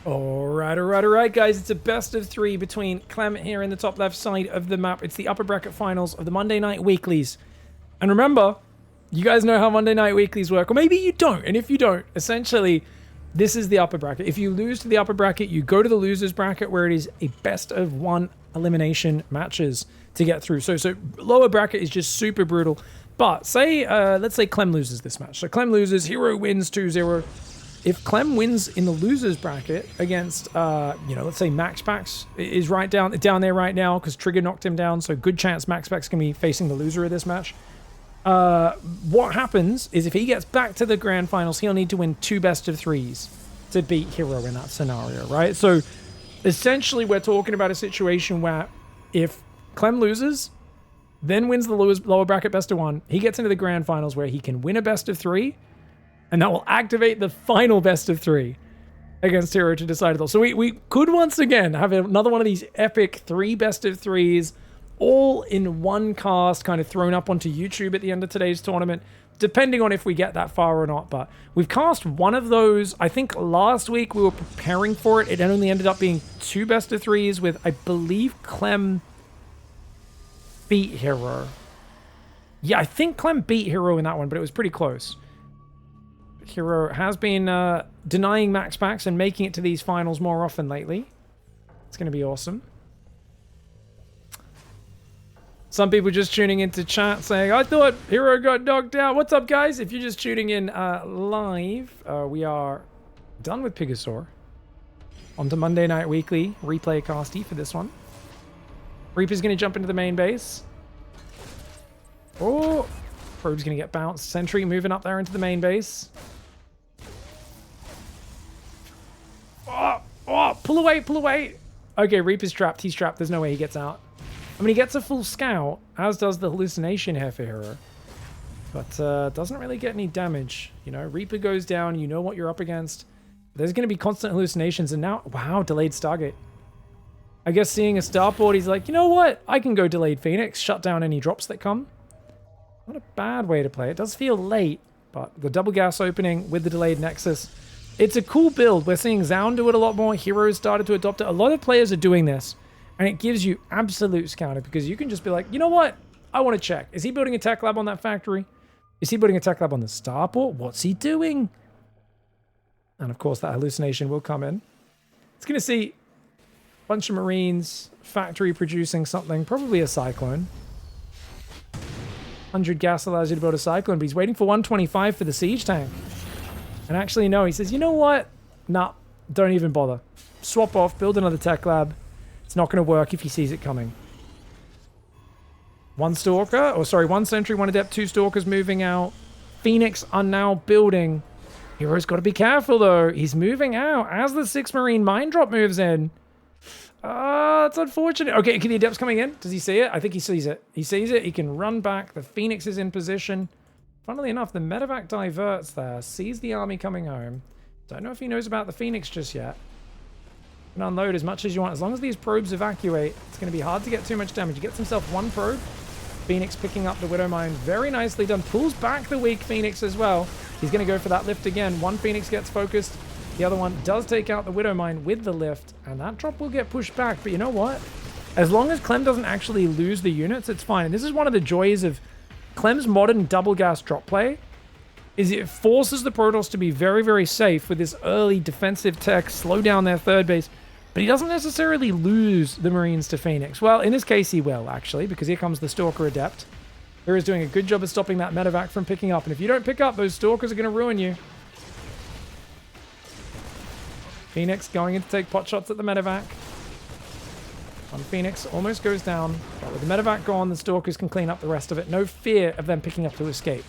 All right, guys. It's a best of 3 between CLEM here in the top left side of the map. It's the upper bracket finals of the Monday Night Weeklies. And remember, you guys know how Monday Night Weeklies work, or maybe you don't. And if you don't, essentially, this is the upper bracket. If you lose to the upper bracket, you go to the losers bracket where it is a best of 1 elimination matches to get through. So lower bracket is just super brutal. But say, let's say CLEM loses this match. So CLEM loses, Hero wins 2-0. If CLEM wins in the losers bracket against, let's say MaxPax is right down there right now because Trigger knocked him down, so good chance MaxPax can be facing the loser of this match. What happens is if he gets back to the grand finals, he'll need to win 2 best of 3s to beat Hero in that scenario, right? So essentially we're talking about a situation where if CLEM loses, then wins the lower bracket best of 1, he gets into the grand finals where he can win a best of 3, and that will activate the final best of 3 against Hero to decide it all. So we could once again have another one of these epic 3 best of 3s all in one cast kind of thrown up onto YouTube at the end of today's tournament, depending on if we get that far or not. But we've cast one of those. I think last week we were preparing for it. It only ended up being 2 best of 3s with, I believe, CLEM beat Hero. Yeah, I think CLEM beat Hero in that one, but it was pretty close. Hero has been denying MaxPax and making it to these finals more often lately. It's going to be awesome. Some people just tuning into chat saying, I thought Hero got knocked out. What's up, guys? If you're just tuning in live, we are done with Pigasaur. On to Monday Night Weekly replay casty for this one. Reaper's going to jump into the main base. Oh, Probe's going to get bounced. Sentry moving up there into the main base. Oh, pull away, pull away. Okay, Reaper's trapped. He's trapped. There's no way he gets out. I mean, he gets a full scout, as does the hallucination here for Hero. But doesn't really get any damage. You know, Reaper goes down. You know what you're up against. There's going to be constant hallucinations. And now, wow, delayed Stargate. I guess seeing a starport, he's like, you know what? I can go delayed Phoenix, shut down any drops that come. Not a bad way to play. It does feel late, but the double gas opening with the delayed Nexus, it's a cool build. We're seeing Zaun do it a lot more. Heroes started to adopt it. A lot of players are doing this, and it gives you absolute counter because you can just be like, you know what? I want to check. Is he building a tech lab on that factory? Is he building a tech lab on the starport? What's he doing? And of course, that hallucination will come in. It's going to see a bunch of Marines, factory producing something, probably a Cyclone. 100 gas allows you to build a Cyclone, but he's waiting for 125 for the siege tank. And actually, no, he says, you know what? Nah, don't even bother. Swap off, build another tech lab. It's not going to work if he sees it coming. One Sentry, 1 Adept, 2 Stalkers moving out. Phoenix are now building. Hero's got to be careful, though. He's moving out as the 6 Marine mine drop moves in. It's unfortunate. Okay, the Adept's coming in. Does he see it? I think he sees it. He sees it. He can run back. The Phoenix is in position. Funnily enough, the medevac diverts there. Sees the army coming home. Don't know if he knows about the Phoenix just yet. You can unload as much as you want. As long as these probes evacuate, it's going to be hard to get too much damage. He gets himself 1 probe. Phoenix picking up the Widow Mine. Very nicely done. Pulls back the weak Phoenix as well. He's going to go for that lift again. 1 Phoenix gets focused. The other one does take out the Widow Mine with the lift, and that drop will get pushed back. But you know what? As long as CLEM doesn't actually lose the units, it's fine. And this is one of the joys of CLEM's modern double gas drop play, is it forces the Protoss to be very, very safe with this early defensive tech, slow down their third base, but he doesn't necessarily lose the Marines to Phoenix. Well, in this case, he will, actually, because here comes the Stalker Adept. Hero's doing a good job of stopping that medevac from picking up, and if you don't pick up, those Stalkers are going to ruin you. Phoenix going in to take pot shots at the medevac. One Phoenix almost goes down, but with the medevac gone, the Stalkers can clean up the rest of it. No fear of them picking up to escape.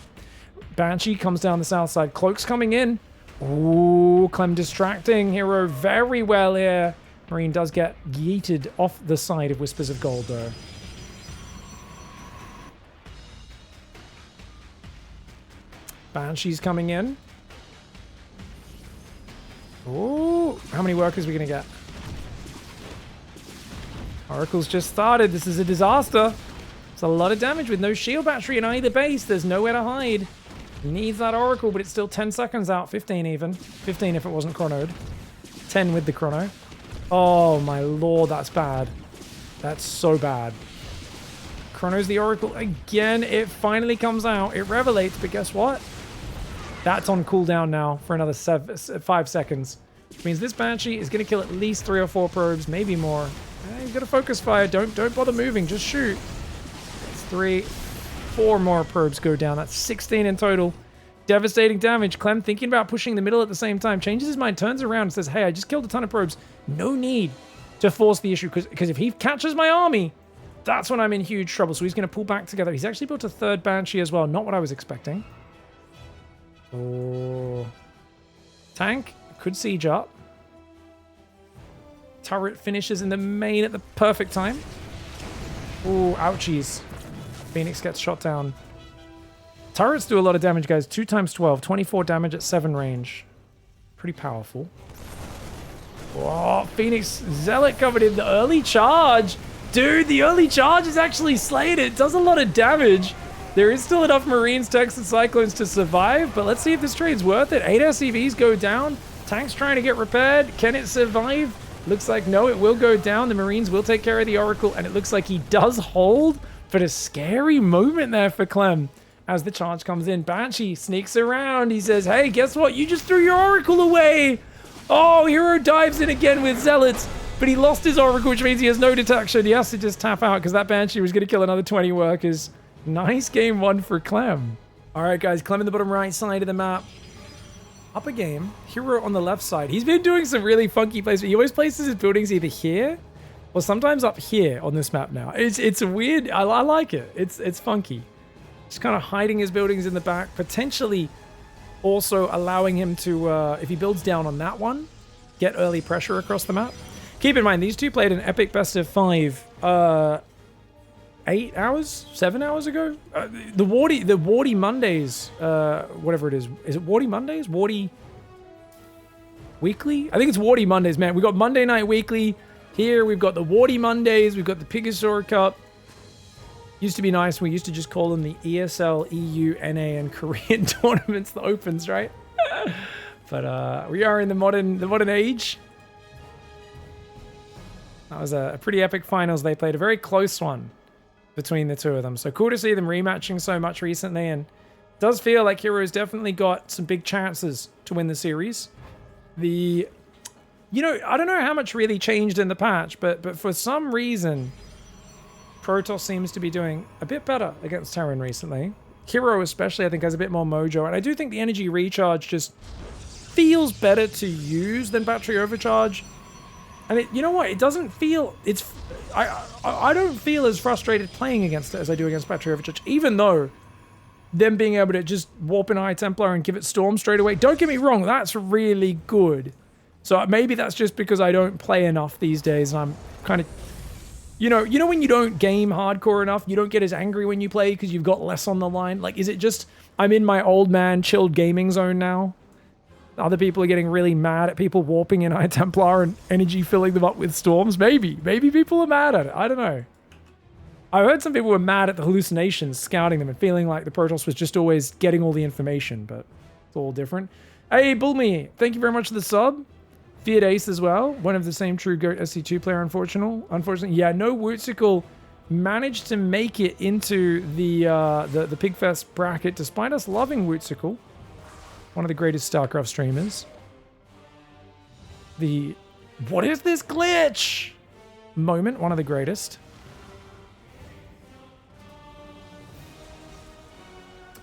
Banshee comes down the south side. Cloak's coming in. Ooh, CLEM distracting Hero very well here. Marine does get yeeted off the side of Whispers of Gold, though. Banshee's coming in. Ooh, how many workers are we going to get? Oracle's just started. This is a disaster. It's a lot of damage with no shield battery in either base. There's nowhere to hide. He needs that Oracle, but it's still 10 seconds out. 15 even. 15 if it wasn't chronoed. 10 with the chrono. Oh my lord, that's bad. That's so bad. Chrono's the Oracle again. It finally comes out. It revelates, but guess what? That's on cooldown now for another 5 seconds. Which means this Banshee is going to kill at least 3 or 4 probes, maybe more. You've got to focus fire. Don't bother moving. Just shoot. It's 3, 4 more probes go down. That's 16 in total. Devastating damage. Clem thinking about pushing the middle at the same time. Changes his mind, turns around and says, hey, I just killed a ton of probes. No need to force the issue because if he catches my army, that's when I'm in huge trouble. So he's going to pull back together. He's actually built a 3rd Banshee as well. Not what I was expecting. Oh. Tank could siege up. Turret finishes in the main at the perfect time. Oh, ouchies. Phoenix gets shot down. Turrets do a lot of damage, guys. 2 times 12. 24 damage at 7 range. Pretty powerful. Oh, Phoenix Zealot covered in the early charge. Dude, the early charge is actually slayed. It does a lot of damage. There is still enough Marines, Techs, and Cyclones to survive, but let's see if this trade's worth it. 8 SCVs go down. Tank's trying to get repaired. Can it survive? Looks like no, it will go down. The Marines will take care of the Oracle, and it looks like he does hold, but a scary moment there for Clem. As the charge comes in, Banshee sneaks around. He says, hey, guess what? You just threw your Oracle away. Oh, Hero dives in again with Zealots, but he lost his Oracle, which means he has no detection. He has to just tap out because that Banshee was going to kill another 20 workers. Nice game 1 for Clem. All right, guys, Clem in the bottom right side of the map. Up a game, Hero on the left side. He's been doing some really funky placement. He always places his buildings either here or sometimes up here on this map now. It's weird. I like it. It's funky. Just kind of hiding his buildings in the back, potentially also allowing him to, if he builds down on that one, get early pressure across the map. Keep in mind, these two played an epic best of 5 8 hours, 7 hours ago. The Wardy Mondays, whatever it is it Wardy Mondays? Wardy Weekly? I think it's Wardy Mondays, man. We got Monday Night Weekly here. We've got the Wardy Mondays. We've got the Pigasaur Cup. Used to be nice. We used to just call them the ESL, EU, NA, and Korean tournaments, the opens, right? But we are in the modern age. That was a pretty epic finals. They played a very close one between the two of them. So cool to see them rematching so much recently, and it does feel like Hero's definitely got some big chances to win the series. I don't know how much really changed in the patch, but for some reason, Protoss seems to be doing a bit better against Terran recently. Hero especially, I think, has a bit more mojo, and I do think the energy recharge just feels better to use than battery overcharge. And you know what? It doesn't feel... I don't feel as frustrated playing against it as I do against battery overcharge, even though them being able to just warp in High Templar and give it Storm straight away. Don't get me wrong, that's really good. So maybe that's just because I don't play enough these days, and I'm kind of... You know when you don't game hardcore enough, you don't get as angry when you play because you've got less on the line? Like, is it just I'm in my old man chilled gaming zone now? Other people are getting really mad at people warping in High Templar and energy filling them up with storms? Maybe people are mad at it. I don't know. I heard some people were mad at the hallucinations, scouting them and feeling like the Protoss was just always getting all the information, but it's all different. Hey, Bullme, thank you very much for the sub. Feared Ace as well. One of the same True Goat SC2 player, unfortunately. Yeah, no Wootsicle managed to make it into the Pigfest bracket, despite us loving Wootsicle. One of the greatest StarCraft streamers. What is this glitch? Moment, one of the greatest.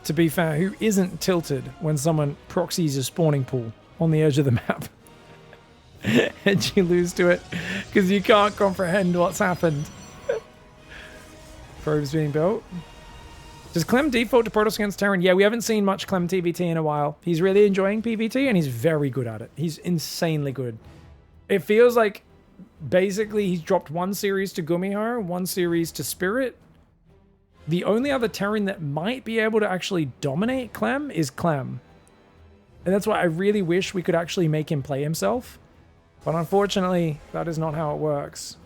To be fair, who isn't tilted when someone proxies a spawning pool on the edge of the map? And you lose to it because you can't comprehend what's happened. Probes being built. Does Clem default to Protoss against Terran? Yeah, we haven't seen much Clem TVT in a while. He's really enjoying PvT, and he's very good at it. He's insanely good. It feels like basically he's dropped 1 series to Gumiho, 1 series to Spirit. The only other Terran that might be able to actually dominate Clem is Clem. And that's why I really wish we could actually make him play himself. But unfortunately, that is not how it works.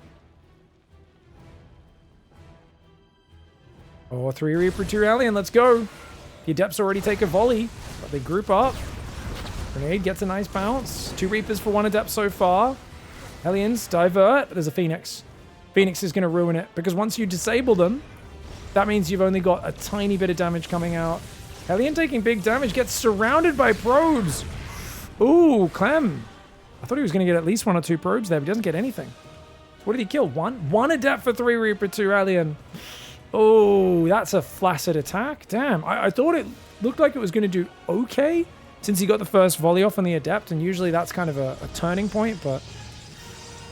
Oh, 3 Reaper, 2 Alien, let's go. The Adepts already take a volley, but they group up. Grenade gets a nice bounce. 2 Reapers for 1 Adept so far. Hellions, divert. There's a Phoenix. Phoenix is going to ruin it, because once you disable them, that means you've only got a tiny bit of damage coming out. Hellion taking big damage, gets surrounded by probes. Ooh, Clem. I thought he was going to get at least 1 or 2 probes there, but he doesn't get anything. What did he kill? 1? 1 Adept for 3 Reaper, 2 Hellion. Oh, that's a flaccid attack. Damn, I thought it looked like it was going to do okay since he got the first volley off on the Adept, and usually that's kind of a turning point, but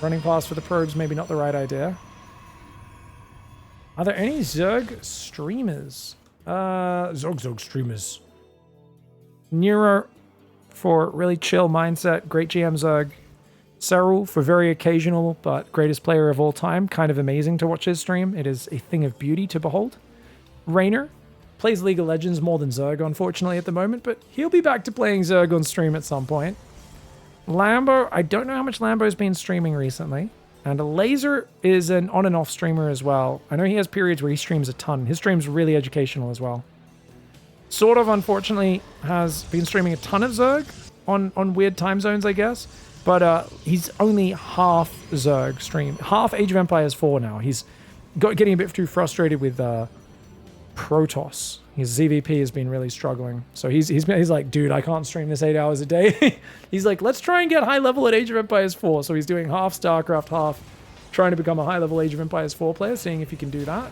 running past for the probes, maybe not the right idea. Are there any Zerg streamers? Zog streamers. Nero for really chill mindset, great GM Zerg. Serral for very occasional, but greatest player of all time. Kind of amazing to watch his stream. It is a thing of beauty to behold. Rainer plays League of Legends more than Zerg, unfortunately, at the moment, but he'll be back to playing Zerg on stream at some point. Lambo, I don't know how much Lambo's been streaming recently. And a Laser is an on and off streamer as well. I know he has periods where he streams a ton. His stream's really educational as well. Sort of, unfortunately, has been streaming a ton of Zerg on weird time zones, I guess. But he's only half Zerg stream. Half Age of Empires 4 now. He's getting a bit too frustrated with Protoss. His ZVP has been really struggling. So he's like, dude, I can't stream this 8 hours a day. He's like, let's try and get high level at Age of Empires 4. So he's doing half StarCraft, half trying to become a high level Age of Empires 4 player, seeing if he can do that.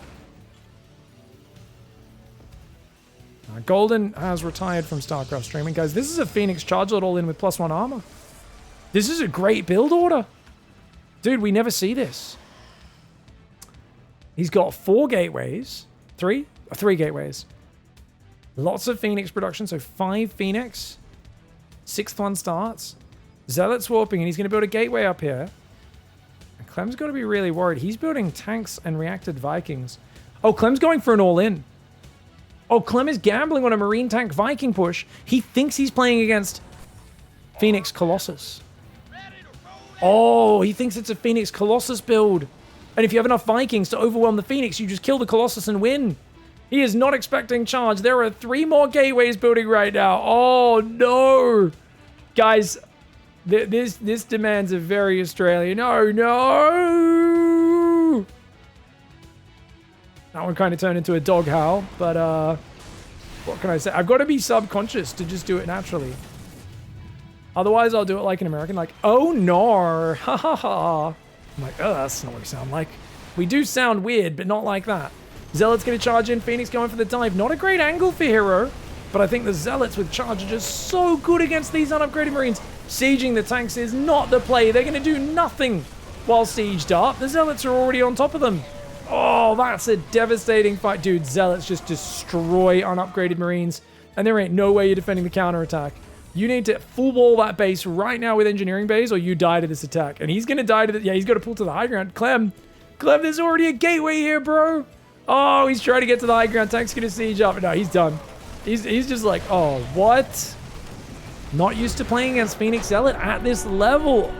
Golden has retired from StarCraft streaming. Guys, this is a Phoenix charge load all in with +1 armor. This is a great build order. Dude, we never see this. He's got 4 gateways. 3 gateways. Lots of Phoenix production, so 5 Phoenix. 6th one starts. Zealot's warping, and he's going to build a gateway up here. And Clem's got to be really worried. He's building tanks and reacted Vikings. Oh, Clem's going for an all-in. Oh, Clem is gambling on a Marine tank Viking push. He thinks he's playing against Phoenix Colossus. Oh, he thinks it's a Phoenix Colossus build. And if you have enough Vikings to overwhelm the Phoenix, you just kill the Colossus and win. He is not expecting charge. There are 3 more gateways building right now. Oh, no. Guys, this demands a very Australian. No. That one kind of turned into a dog howl, but what can I say? I've got to be subconscious to just do it naturally. Otherwise, I'll do it like an American, like, oh no, ha ha ha. I'm like, oh, that's not what we sound like. We do sound weird, but not like that. Zealot's going to charge in, Phoenix going for the dive. Not a great angle for Hero, but I think the Zealots with charge are just so good against these unupgraded Marines. Sieging the tanks is not the play. They're going to do nothing while sieged up. The Zealots are already on top of them. Oh, that's a devastating fight. Dude, Zealots just destroy unupgraded Marines, and there ain't no way you're defending the counterattack. You need to full wall that base right now with engineering bays, or you die to this attack. And he's going to die to the... Yeah, he's got to pull to the high ground. Clem, there's already a gateway here, bro. Oh, he's trying to get to the high ground. Tank's going to siege up. No, he's done. He's just like, oh, what? Not used to playing against Phoenix Zealot at this level.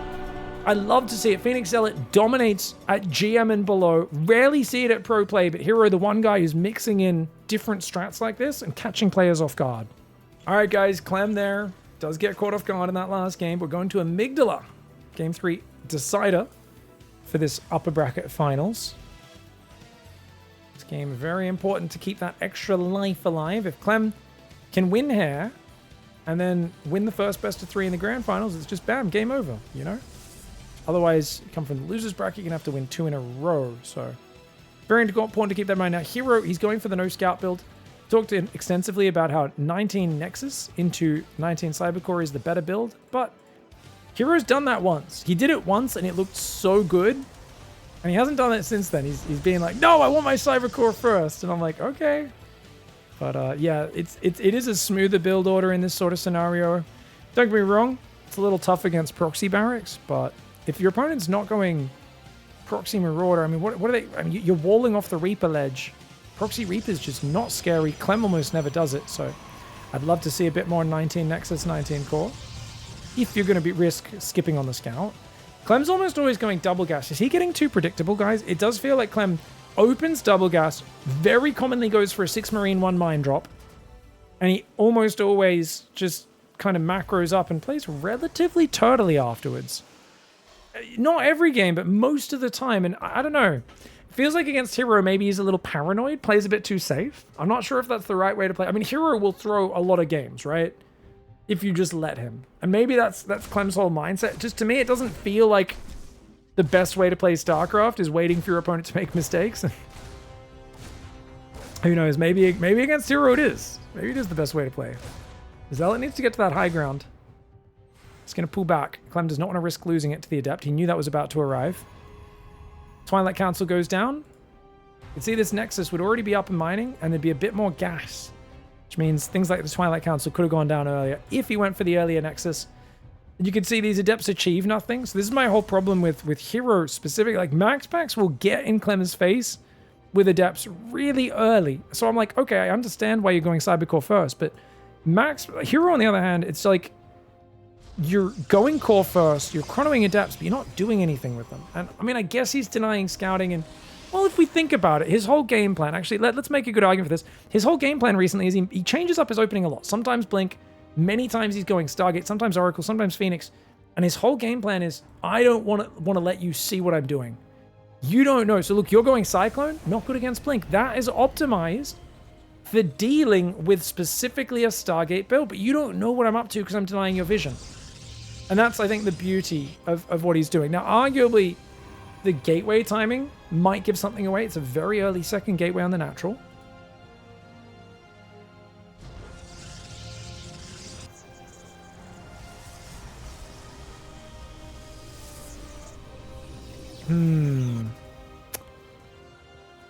I love to see it. Phoenix Zealot dominates at GM and below. Rarely see it at pro play, but Hero, the one guy who's mixing in different strats like this and catching players off guard. All right, guys, Clem there does get caught off guard in that last game. We're going to Amygdala. Game 3 decider for this upper bracket finals. This game very important to keep that extra life alive. If Clem can win here and then win the first best of 3 in the grand finals, it's just bam, game over, you know? Otherwise, you come from the loser's bracket, you're going to have to win 2 in a row. So, very important to keep that in mind. Now, Hero, he's going for the no scout build. Talked to him extensively about how 19 Nexus into 19 Cybercore is the better build, but Hero's done that once. He did it once, and it looked so good, and he hasn't done it since then. He's being like, no, I want my Cybercore first, and I'm like, okay. But yeah, it is a smoother build order in this sort of scenario. Don't get me wrong, it's a little tough against proxy barracks, but if your opponent's not going proxy marauder, I mean, what are they? I mean, you're walling off the Reaper ledge. Proxy Reaper's just not scary. Clem almost never does it, so I'd love to see a bit more 19 Nexus, 19 Core. If you're going to risk skipping on the scout. Clem's almost always going double gas. Is he getting too predictable, guys? It does feel like Clem opens double gas, very commonly goes for a 6 Marine, 1 mine drop, and he almost always just kind of macros up and plays relatively turtly afterwards. Not every game, but most of the time. And I don't know. It feels like against Hero, maybe he's a little paranoid, plays a bit too safe. I'm not sure if that's the right way to play. I mean, Hero will throw a lot of games, right? If you just let him. And maybe that's Clem's whole mindset. Just to me, it doesn't feel like the best way to play StarCraft is waiting for your opponent to make mistakes. Who knows? Maybe against Hero it is. Maybe it is the best way to play. Zealot needs to get to that high ground. It's going to pull back. Clem does not want to risk losing it to the Adept. He knew that was about to arrive. Twilight Council goes down. You can see this Nexus would already be up and mining, and there'd be a bit more gas. Which means things like the Twilight Council could have gone down earlier if he went for the earlier Nexus. And you can see these Adepts achieve nothing. So this is my whole problem with Hero specific. Like, Max Packs will get in Clem's face with Adepts really early. So I'm like, okay, I understand why you're going Cybercore first, but Hero on the other hand, it's like, you're going core first, you're chronoing Adepts, but you're not doing anything with them. And I mean, I guess he's denying scouting, and well, if we think about it, his whole game plan, actually, let's make a good argument for this. His whole game plan recently is he changes up his opening a lot. Sometimes Blink, many times he's going Stargate, sometimes Oracle, sometimes Phoenix. And his whole game plan is, I don't want to let you see what I'm doing. You don't know. So look, you're going Cyclone, not good against Blink. That is optimized for dealing with specifically a Stargate build, but you don't know what I'm up to because I'm denying your vision. And that's, I think, the beauty of what he's doing. Now, arguably, the gateway timing might give something away. It's a very early second gateway on the natural.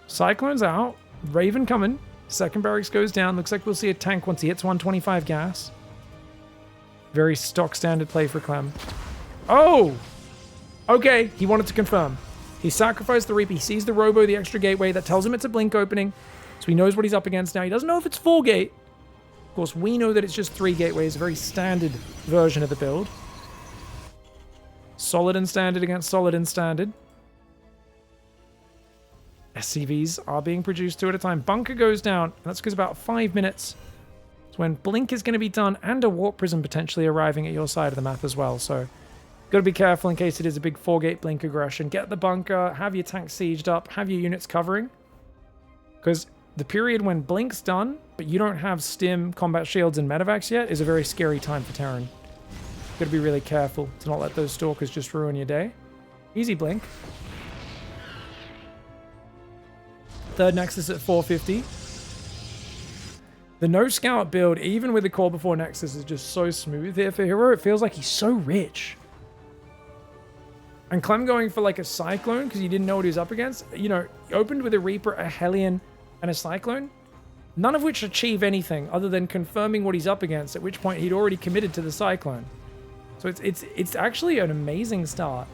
Cyclone's out. Raven coming. Second barracks goes down. Looks like we'll see a tank once he hits 125 gas. Very stock standard play for Clem. Oh! Okay, he wanted to confirm. He sacrificed the Reap. He sees the Robo, the extra gateway. That tells him it's a Blink opening. So he knows what he's up against now. He doesn't know if it's 4 gate. Of course, we know that it's just 3 gateways. A very standard version of the build. Solid and standard against solid and standard. SCVs are being produced 2 at a time. Bunker goes down. And that's because about 5 minutes is when Blink is going to be done and a Warp Prism potentially arriving at your side of the map as well. So got to be careful in case it is a big 4-gate Blink aggression. Get the bunker, have your tank sieged up, have your units covering. Because the period when Blink's done, but you don't have Stim, Combat Shields, and Medivacs yet is a very scary time for Terran. Got to be really careful to not let those Stalkers just ruin your day. Easy Blink. Third Nexus at 450. The no scout build, even with the core before Nexus, is just so smooth here for Hero. It feels like he's so rich. And Clem going for like a Cyclone because he didn't know what he was up against. You know, he opened with a Reaper, a Hellion, and a Cyclone. None of which achieve anything other than confirming what he's up against, at which point he'd already committed to the Cyclone. So it's actually an amazing start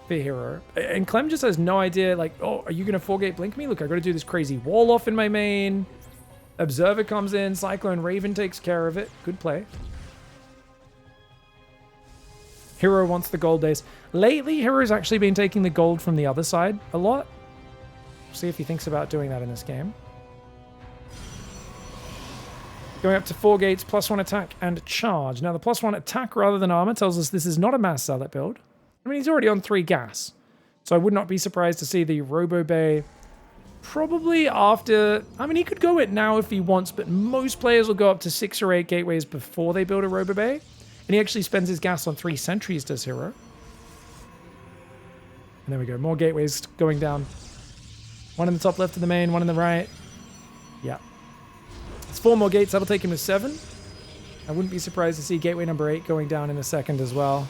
for Hero. And Clem just has no idea, like, oh, are you going to 4-gate Blink me? Look, I got to do this crazy wall off in my main. Observer comes in. Cyclone Raven takes care of it. Good play. Hero wants the gold base. Lately, Hero's actually been taking the gold from the other side a lot. See if he thinks about doing that in this game. Going up to 4 gates, +1 attack and charge. Now, the +1 attack rather than armor tells us this is not a mass Zealot build. I mean, he's already on 3 gas. So I would not be surprised to see the Robo Bay probably after... I mean, he could go it now if he wants, but most players will go up to 6 or 8 gateways before they build a Robo Bay. And he actually spends his gas on 3 sentries, does Hero. And there we go. More gateways going down. 1 in the top left of the main, 1 in the right. Yeah. It's 4 more gates. That'll take him to 7. I wouldn't be surprised to see gateway number 8 going down in a second as well.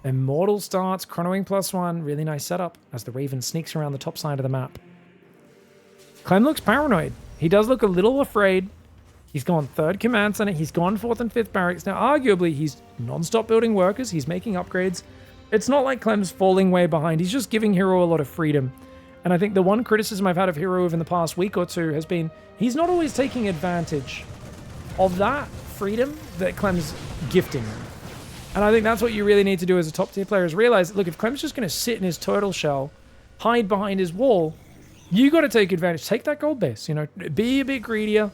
Immortal starts, chronoing +1. Really nice setup as the Raven sneaks around the top side of the map. Clem looks paranoid. He does look a little afraid. He's gone 3rd command center. He's gone 4th and 5th barracks. Now, arguably, he's non-stop building workers. He's making upgrades. It's not like Clem's falling way behind. He's just giving Hero a lot of freedom. And I think the one criticism I've had of Hero in the past week or two has been he's not always taking advantage of that freedom that Clem's gifting him. And I think that's what you really need to do as a top tier player is realize, look, if Clem's just going to sit in his turtle shell, hide behind his wall, you got to take advantage. Take that gold base, you know, be a bit greedier.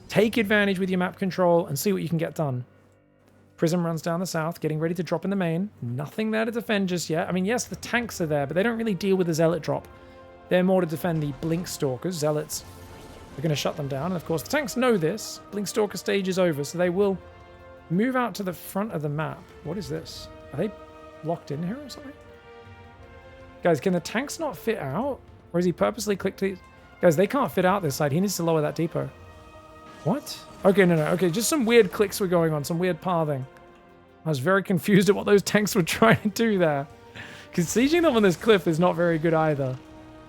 Take advantage with your map control and see what you can get done. Prism runs down the south, getting ready to drop in the main. Nothing there to defend just yet. I mean, yes, the tanks are there, but they don't really deal with the Zealot drop. They're more to defend the Blink Stalkers. Zealots are going to shut them down. And of course, the tanks know this. Blink Stalker stage is over, so they will move out to the front of the map. What is this? Are they locked in here or something? Guys, can the tanks not fit out? Or is he purposely clicked to... Guys, they can't fit out this side. He needs to lower that depot. What? Okay, no. Okay, just some weird clicks were going on. Some weird pathing. I was very confused at what those tanks were trying to do there. Because sieging them on this cliff is not very good either.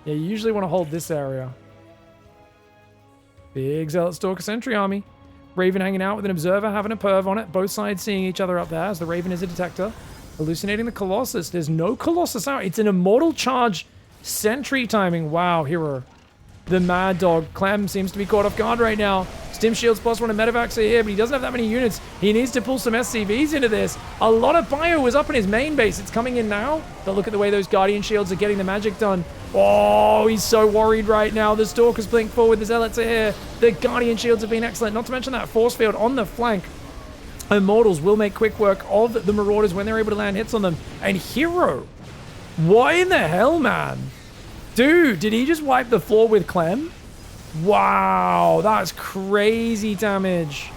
Yeah, you usually want to hold this area. Big Zealot Stalker Sentry Army. Raven hanging out with an Observer, having a perv on it. Both sides seeing each other up there as the Raven is a detector. Hallucinating the Colossus. There's no Colossus out. It's an Immortal Charge Sentry timing. Wow, hero. The Mad Dog. Clem seems to be caught off guard right now. Stim Shields plus one and Medivacs are here, but he doesn't have that many units. He needs to pull some SCVs into this. A lot of bio was up in his main base. It's coming in now. But look at the way those Guardian Shields are getting the magic done. Oh, he's so worried right now. The Stalkers blink forward. The Zealots are here. The Guardian Shields have been excellent. Not to mention that force field on the flank. Immortals will make quick work of the Marauders when they're able to land hits on them. And Hero, what in the hell, man? Dude, did he just wipe the floor with Clem? Wow, that's crazy damage.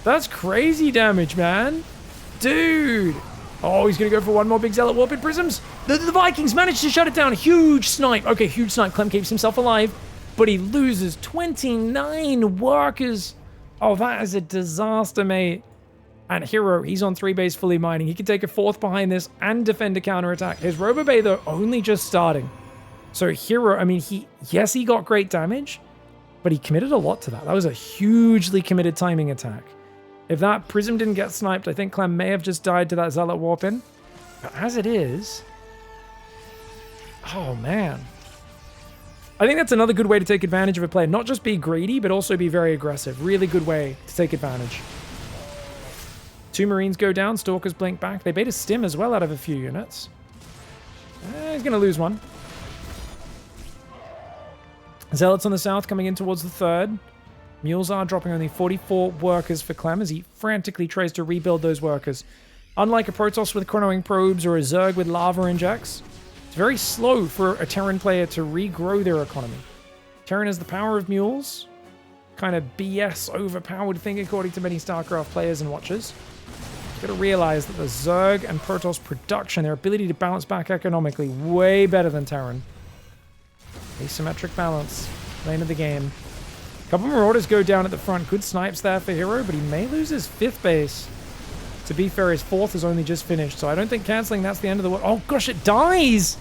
That's crazy damage, man. Dude. Oh, he's going to go for one more big Zealot Warped Prisms. The Vikings managed to shut it down. Huge snipe. Okay, huge snipe. Clem keeps himself alive, but he loses 29 workers. Oh, that is a disaster, mate. And Hero, he's on 3 base fully mining. He can take a 4th behind this and defend a counterattack. His Robobay, though, only just starting. So Hero, I mean, he got great damage, but he committed a lot to that. That was a hugely committed timing attack. If that Prism didn't get sniped, I think Clem may have just died to that Zealot Warp-in. But as it is... Oh, man. I think that's another good way to take advantage of a play. Not just be greedy, but also be very aggressive. Really good way to take advantage. 2 Marines go down. Stalkers blink back. They bait a Stim as well out of a few units. He's going to lose one. Zealots on the south coming in towards the 3rd. Mules are dropping only 44 workers for Clem as he frantically tries to rebuild those workers. Unlike a Protoss with chronoing probes or a Zerg with lava injects, it's very slow for a Terran player to regrow their economy. Terran has the power of mules. Kind of BS overpowered thing according to many StarCraft players and watchers. You've got to realize that the Zerg and Protoss production, their ability to bounce back economically, way better than Terran. Asymmetric balance. Lane of the game. A couple more orders go down at the front. Good snipes there for Hero, but he may lose his 5th base. To be fair, his 4th has only just finished, so I don't think cancelling that's the end of the war. Oh gosh, it dies!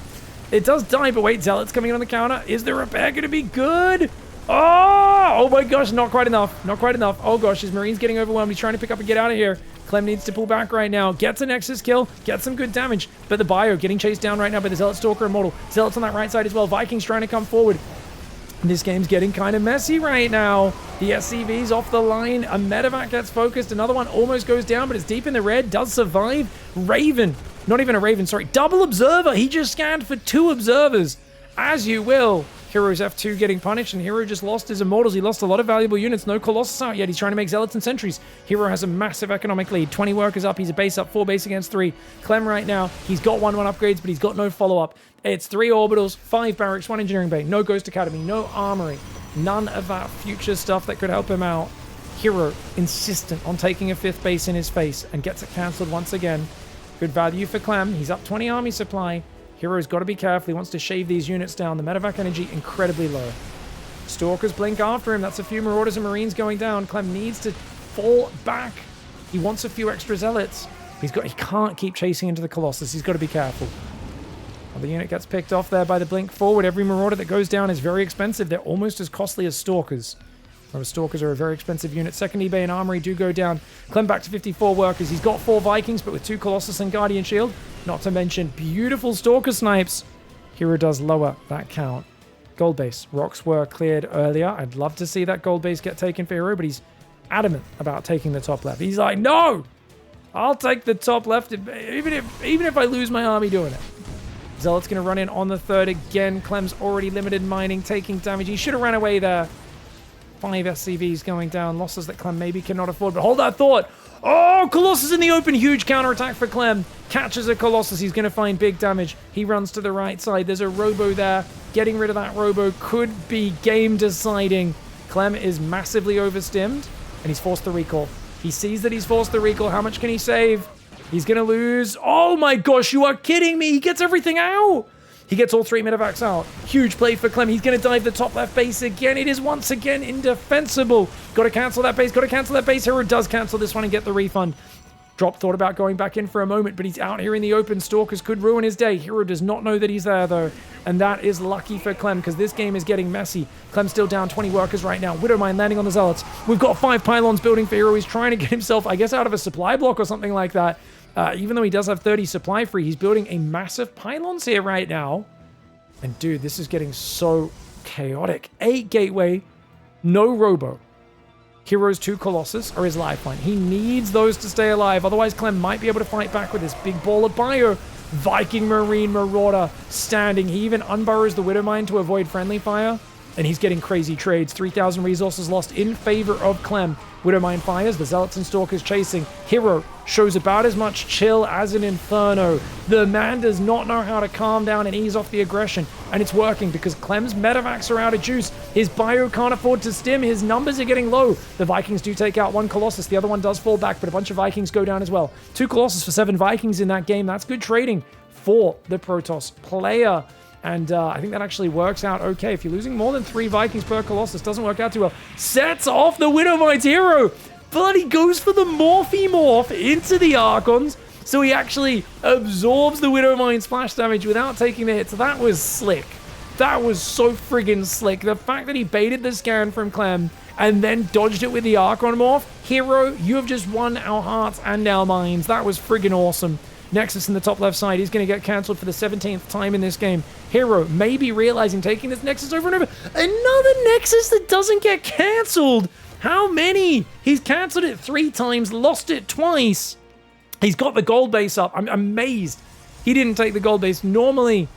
It does die, but wait, Zealot's coming in on the counter. Is the repair going to be good? Oh my gosh, not quite enough. Not quite enough. Oh gosh, his Marine's getting overwhelmed. He's trying to pick up and get out of here. Clem needs to pull back right now. Gets a Nexus kill. Gets some good damage. But the Bio getting chased down right now by the Zealot Stalker Immortal. Zealots on that right side as well. Vikings trying to come forward. This game's getting kind of messy right now. The SCV's off the line. A Medevac gets focused. Another one almost goes down, but it's deep in the red. Does survive. Raven. Not even a Raven, sorry. Double Observer. He just scanned for 2 Observers. As you will. Hero's F2 getting punished, and Hero just lost his Immortals. He lost a lot of valuable units. No Colossus out yet. He's trying to make Zealots and Sentries. Hero has a massive economic lead. 20 workers up. He's a base up. 4 base against 3. Clem right now. He's got 1-1 upgrades, but he's got no follow-up. It's 3 orbitals, 5 barracks, 1 engineering bay. No Ghost Academy. No armory. None of that future stuff that could help him out. Hero insistent on taking a 5th base in his face and gets it cancelled once again. Good value for Clem. He's up 20 army supply. Hero's got to be careful. He wants to shave these units down. The medevac energy incredibly low. Stalkers blink after him. That's a few Marauders and Marines going down. Clem needs to fall back. He wants a few extra Zealots. He can't keep chasing into the Colossus. He's got to be careful. Well, the unit gets picked off there by the blink forward. Every Marauder that goes down is very expensive. They're almost as costly as Stalkers. Whereas Stalkers are a very expensive unit. Second eBay and Armory do go down. Clem back to 54 workers. He's got 4 Vikings, but with 2 Colossus and Guardian Shield. Not to mention beautiful Stalker snipes. Hero does lower that count. Gold base. Rocks were cleared earlier. I'd love to see that gold base get taken for Hero, but he's adamant about taking the top left. He's like, no! I'll take the top left, even if I lose my army doing it. Zealot's going to run in on the 3rd again. Clem's already limited mining, taking damage. He should have ran away there. 5 SCVs going down. Losses that Clem maybe cannot afford. But hold that thought. Oh, Colossus in the open. Huge counterattack for Clem. Catches a Colossus. He's going to find big damage. He runs to the right side. There's a Robo there. Getting rid of that Robo could be game deciding. Clem is massively overstimmed, and he's forced the recall. He sees that he's forced the recall. How much can he save? He's going to lose. Oh my gosh, you are kidding me. He gets everything out. He gets all 3 medevacs out. Huge play for Clem. He's going to dive the top left base again. It is once again indefensible. Got to cancel that base. Got to cancel that base. Hero does cancel this one and get the refund. Drop thought about going back in for a moment, but he's out here in the open. Stalkers could ruin his day. Hero does not know that he's there, though. And that is lucky for Clem, because this game is getting messy. Clem's still down 20 workers right now. Widowmine landing on the Zealots. We've got 5 pylons building for Hero. He's trying to get himself, I guess, out of a supply block or something like that. Even though he does have 30 supply free, he's building a massive pylons here right now. And dude, this is getting so chaotic. 8 gateway, no Robo. Hero's 2 Colossus are his lifeline. He needs those to stay alive. Otherwise, Clem might be able to fight back with this big ball of bio. Viking Marine Marauder standing. He even unburrows the Widowmine to avoid friendly fire. And he's getting crazy trades. 3,000 resources lost in favor of Clem. Widowmine fires, the Zealots and Stalkers chasing. Hero shows about as much chill as an Inferno. The man does not know how to calm down and ease off the aggression. And it's working because Clem's medevacs are out of juice. His bio can't afford to stim. His numbers are getting low. The Vikings do take out 1 Colossus. The other one does fall back, but a bunch of Vikings go down as well. 2 Colossus for 7 Vikings in that game. That's good trading for the Protoss player. And I think that actually works out okay. If you're losing more than 3 Vikings per Colossus, doesn't work out too well. Sets off the Widowmine's Hero. But he goes for the Morph into the Archons. So he actually absorbs the Widowmine splash damage without taking the hit. So that was slick. That was so friggin' slick. The fact that he baited the scan from Clem and then dodged it with the Archon Morph. Hero, you have just won our hearts and our minds. That was friggin' awesome. Nexus in the top left side. He's going to get cancelled for the 17th time in this game. Hero maybe realizing taking this Nexus over and over. Another Nexus that doesn't get cancelled. How many? He's cancelled it 3 times, lost it twice. He's got the gold base up. I'm amazed he didn't take the gold base. Normally,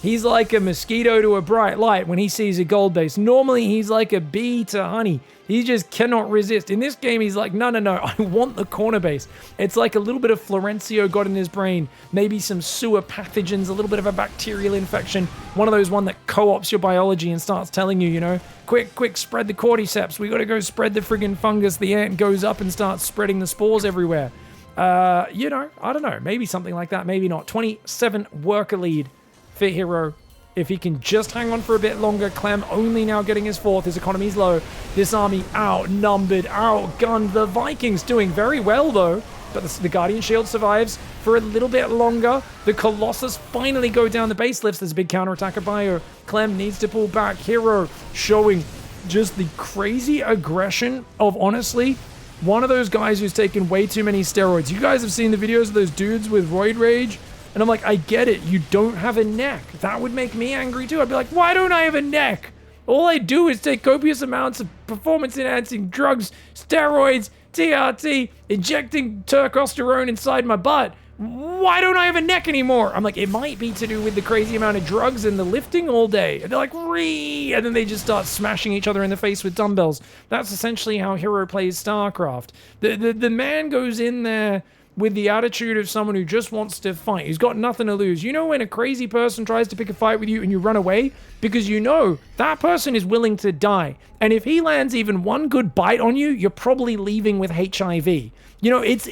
he's like a mosquito to a bright light when he sees a gold base. Normally, he's like a bee to honey. He just cannot resist. In this game, he's like, no, I want the corner base. It's like a little bit of Florencio got in his brain. Maybe some sewer pathogens, a little bit of a bacterial infection. One of those that co-ops your biology and starts telling you, you know, quick, spread the cordyceps. We got to go spread the friggin' fungus. The ant goes up and starts spreading the spores everywhere. You know, I don't know. Maybe something like that. Maybe not. 27 worker lead for Hero. If he can just hang on for a bit longer. Clem only now getting his 4th. His economy's low. This army outnumbered, outgunned. The Vikings doing very well, though. But the Guardian Shield survives for a little bit longer. The Colossus finally go down the base lifts. There's a big counterattack of bio. Clem needs to pull back. Hero showing just the crazy aggression of, honestly, one of those guys who's taken way too many steroids. You guys have seen the videos of those dudes with roid rage? And I'm like, I get it. You don't have a neck. That would make me angry too. I'd be like, why don't I have a neck? All I do is take copious amounts of performance-enhancing drugs, steroids, TRT, injecting testosterone inside my butt. Why don't I have a neck anymore? I'm like, it might be to do with the crazy amount of drugs and the lifting all day. And they're like, ree! And then they just start smashing each other in the face with dumbbells. That's essentially how Hero plays StarCraft. The man goes in there with the attitude of someone who just wants to fight. He's got nothing to lose. You know when a crazy person tries to pick a fight with you and you run away? Because you know that person is willing to die. And if he lands even one good bite on you, you're probably leaving with HIV. You know, it's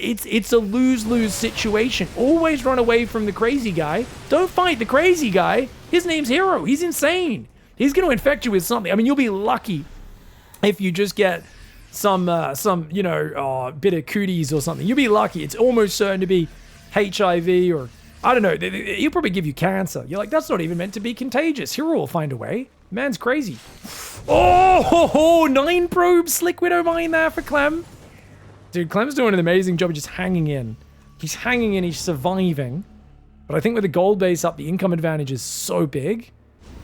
a lose-lose situation. Always run away from the crazy guy. Don't fight the crazy guy. His name's Hero. He's insane. He's going to infect you with something. I mean, you'll be lucky if you just get some you know, bit of cooties or something. You'll be lucky. It's almost certain to be HIV or, I don't know, he'll probably give you cancer. You're like, that's not even meant to be contagious. Hero will find a way. Man's crazy. Oh, 9 probes, Slick Widowmine there for Clem. Dude, Clem's doing an amazing job of just hanging in. He's hanging in, he's surviving. But I think with the gold base up, the income advantage is so big.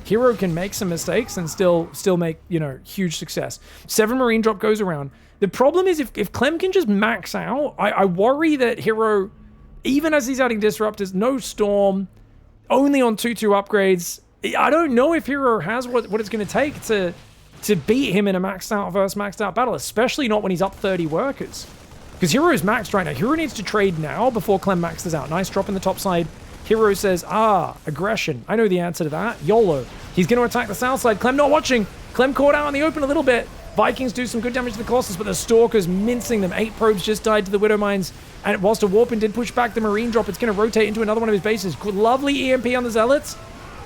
Hero can make some mistakes and still make, you know, huge success. 7 Marine drop goes around. The problem is if Clem can just max out, I worry that Hero, even as he's adding disruptors, no storm, only on 2/2 upgrades. I don't know if Hero has what it's going to take to to beat him in a maxed out versus maxed out battle, especially not when he's up 30 workers. Because Hero's maxed right now. Hero needs to trade now before Clem maxes out. Nice drop in the top side. Hero says, aggression. I know the answer to that. YOLO. He's going to attack the south side. Clem not watching. Clem caught out in the open a little bit. Vikings do some good damage to the Colossus, but the Stalkers mincing them. 8 probes just died to the Widow Mines. And whilst a Warpin did push back the Marine drop, it's going to rotate into another one of his bases. Lovely EMP on the Zealots.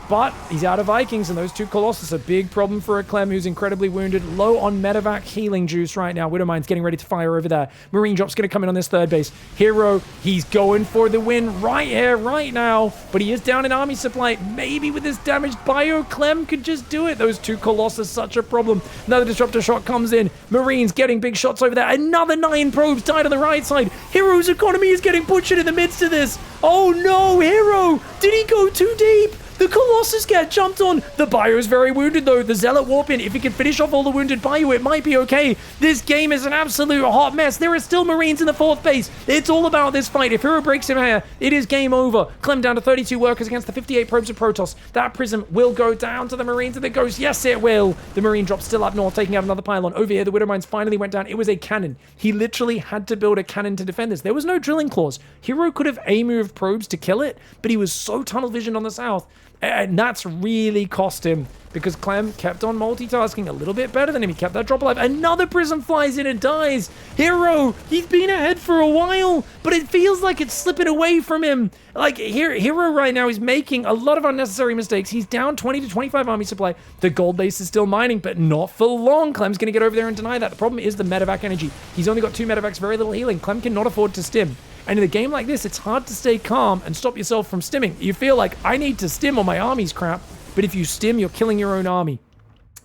But he's out of Vikings, and those 2 Colossus, a big problem for a Clem who's incredibly wounded. Low on medevac healing juice right now. Widowmine's getting ready to fire over there. Marine drop's going to come in on this third base. Hero, he's going for the win right here, right now. But he is down in army supply. Maybe with this damaged bio, Clem could just do it. Those 2 Colossus, such a problem. Another disruptor shot comes in. Marines getting big shots over there. Another 9 probes died on the right side. Hero's economy is getting butchered in the midst of this. Oh no, Hero! Did he go too deep? The Colossus get jumped on. The bio is very wounded, though. The Zealot Warpin, if he can finish off all the wounded bio, it might be okay. This game is an absolute hot mess. There are still Marines in the 4th base. It's all about this fight. If Hero breaks him here, it is game over. Clem down to 32 workers against the 58 probes of Protoss. That Prism will go down to the Marines, and it goes, yes, it will. The Marine drop still up north, taking out another pylon. Over here, the Widow Mines finally went down. It was a cannon. He literally had to build a cannon to defend this. There was no drilling clause. Hero could have A-moved probes to kill it, but he was so tunnel visioned on the south. And that's really cost him because Clem kept on multitasking a little bit better than him. He kept that drop alive. Another Prism flies in and dies. Hero, he's been ahead for a while, but it feels like it's slipping away from him. Like, Hero right now is making a lot of unnecessary mistakes. He's down 20 to 25 army supply. The gold base is still mining, but not for long. Clem's going to get over there and deny that. The problem is the medevac energy. He's only got 2 medevacs, very little healing. Clem cannot afford to stim. And in a game like this, it's hard to stay calm and stop yourself from stimming. You feel like, I need to stim on my army's crap, but if you stim, you're killing your own army.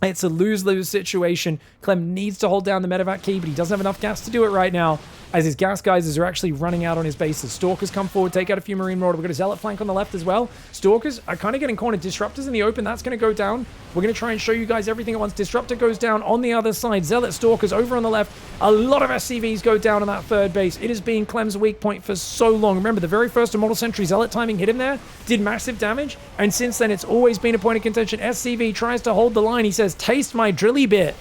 It's a lose-lose situation. Clem needs to hold down the medevac key, but he doesn't have enough gas to do it right now, as his gas geysers are actually running out on his bases. Stalkers come forward, take out a few Marine Marauder. We've got a Zealot flank on the left as well. Stalkers are kind of getting cornered. Disruptors in the open, that's going to go down. We're going to try and show you guys everything at once. Disruptor goes down on the other side. Zealot Stalkers over on the left. A lot of SCVs go down on that third base. It has been Clem's weak point for so long. Remember, the very first Immortal Sentry Zealot timing hit him there, did massive damage, and since then it's always been a point of contention. SCV tries to hold the line. He says, taste my drilly bit.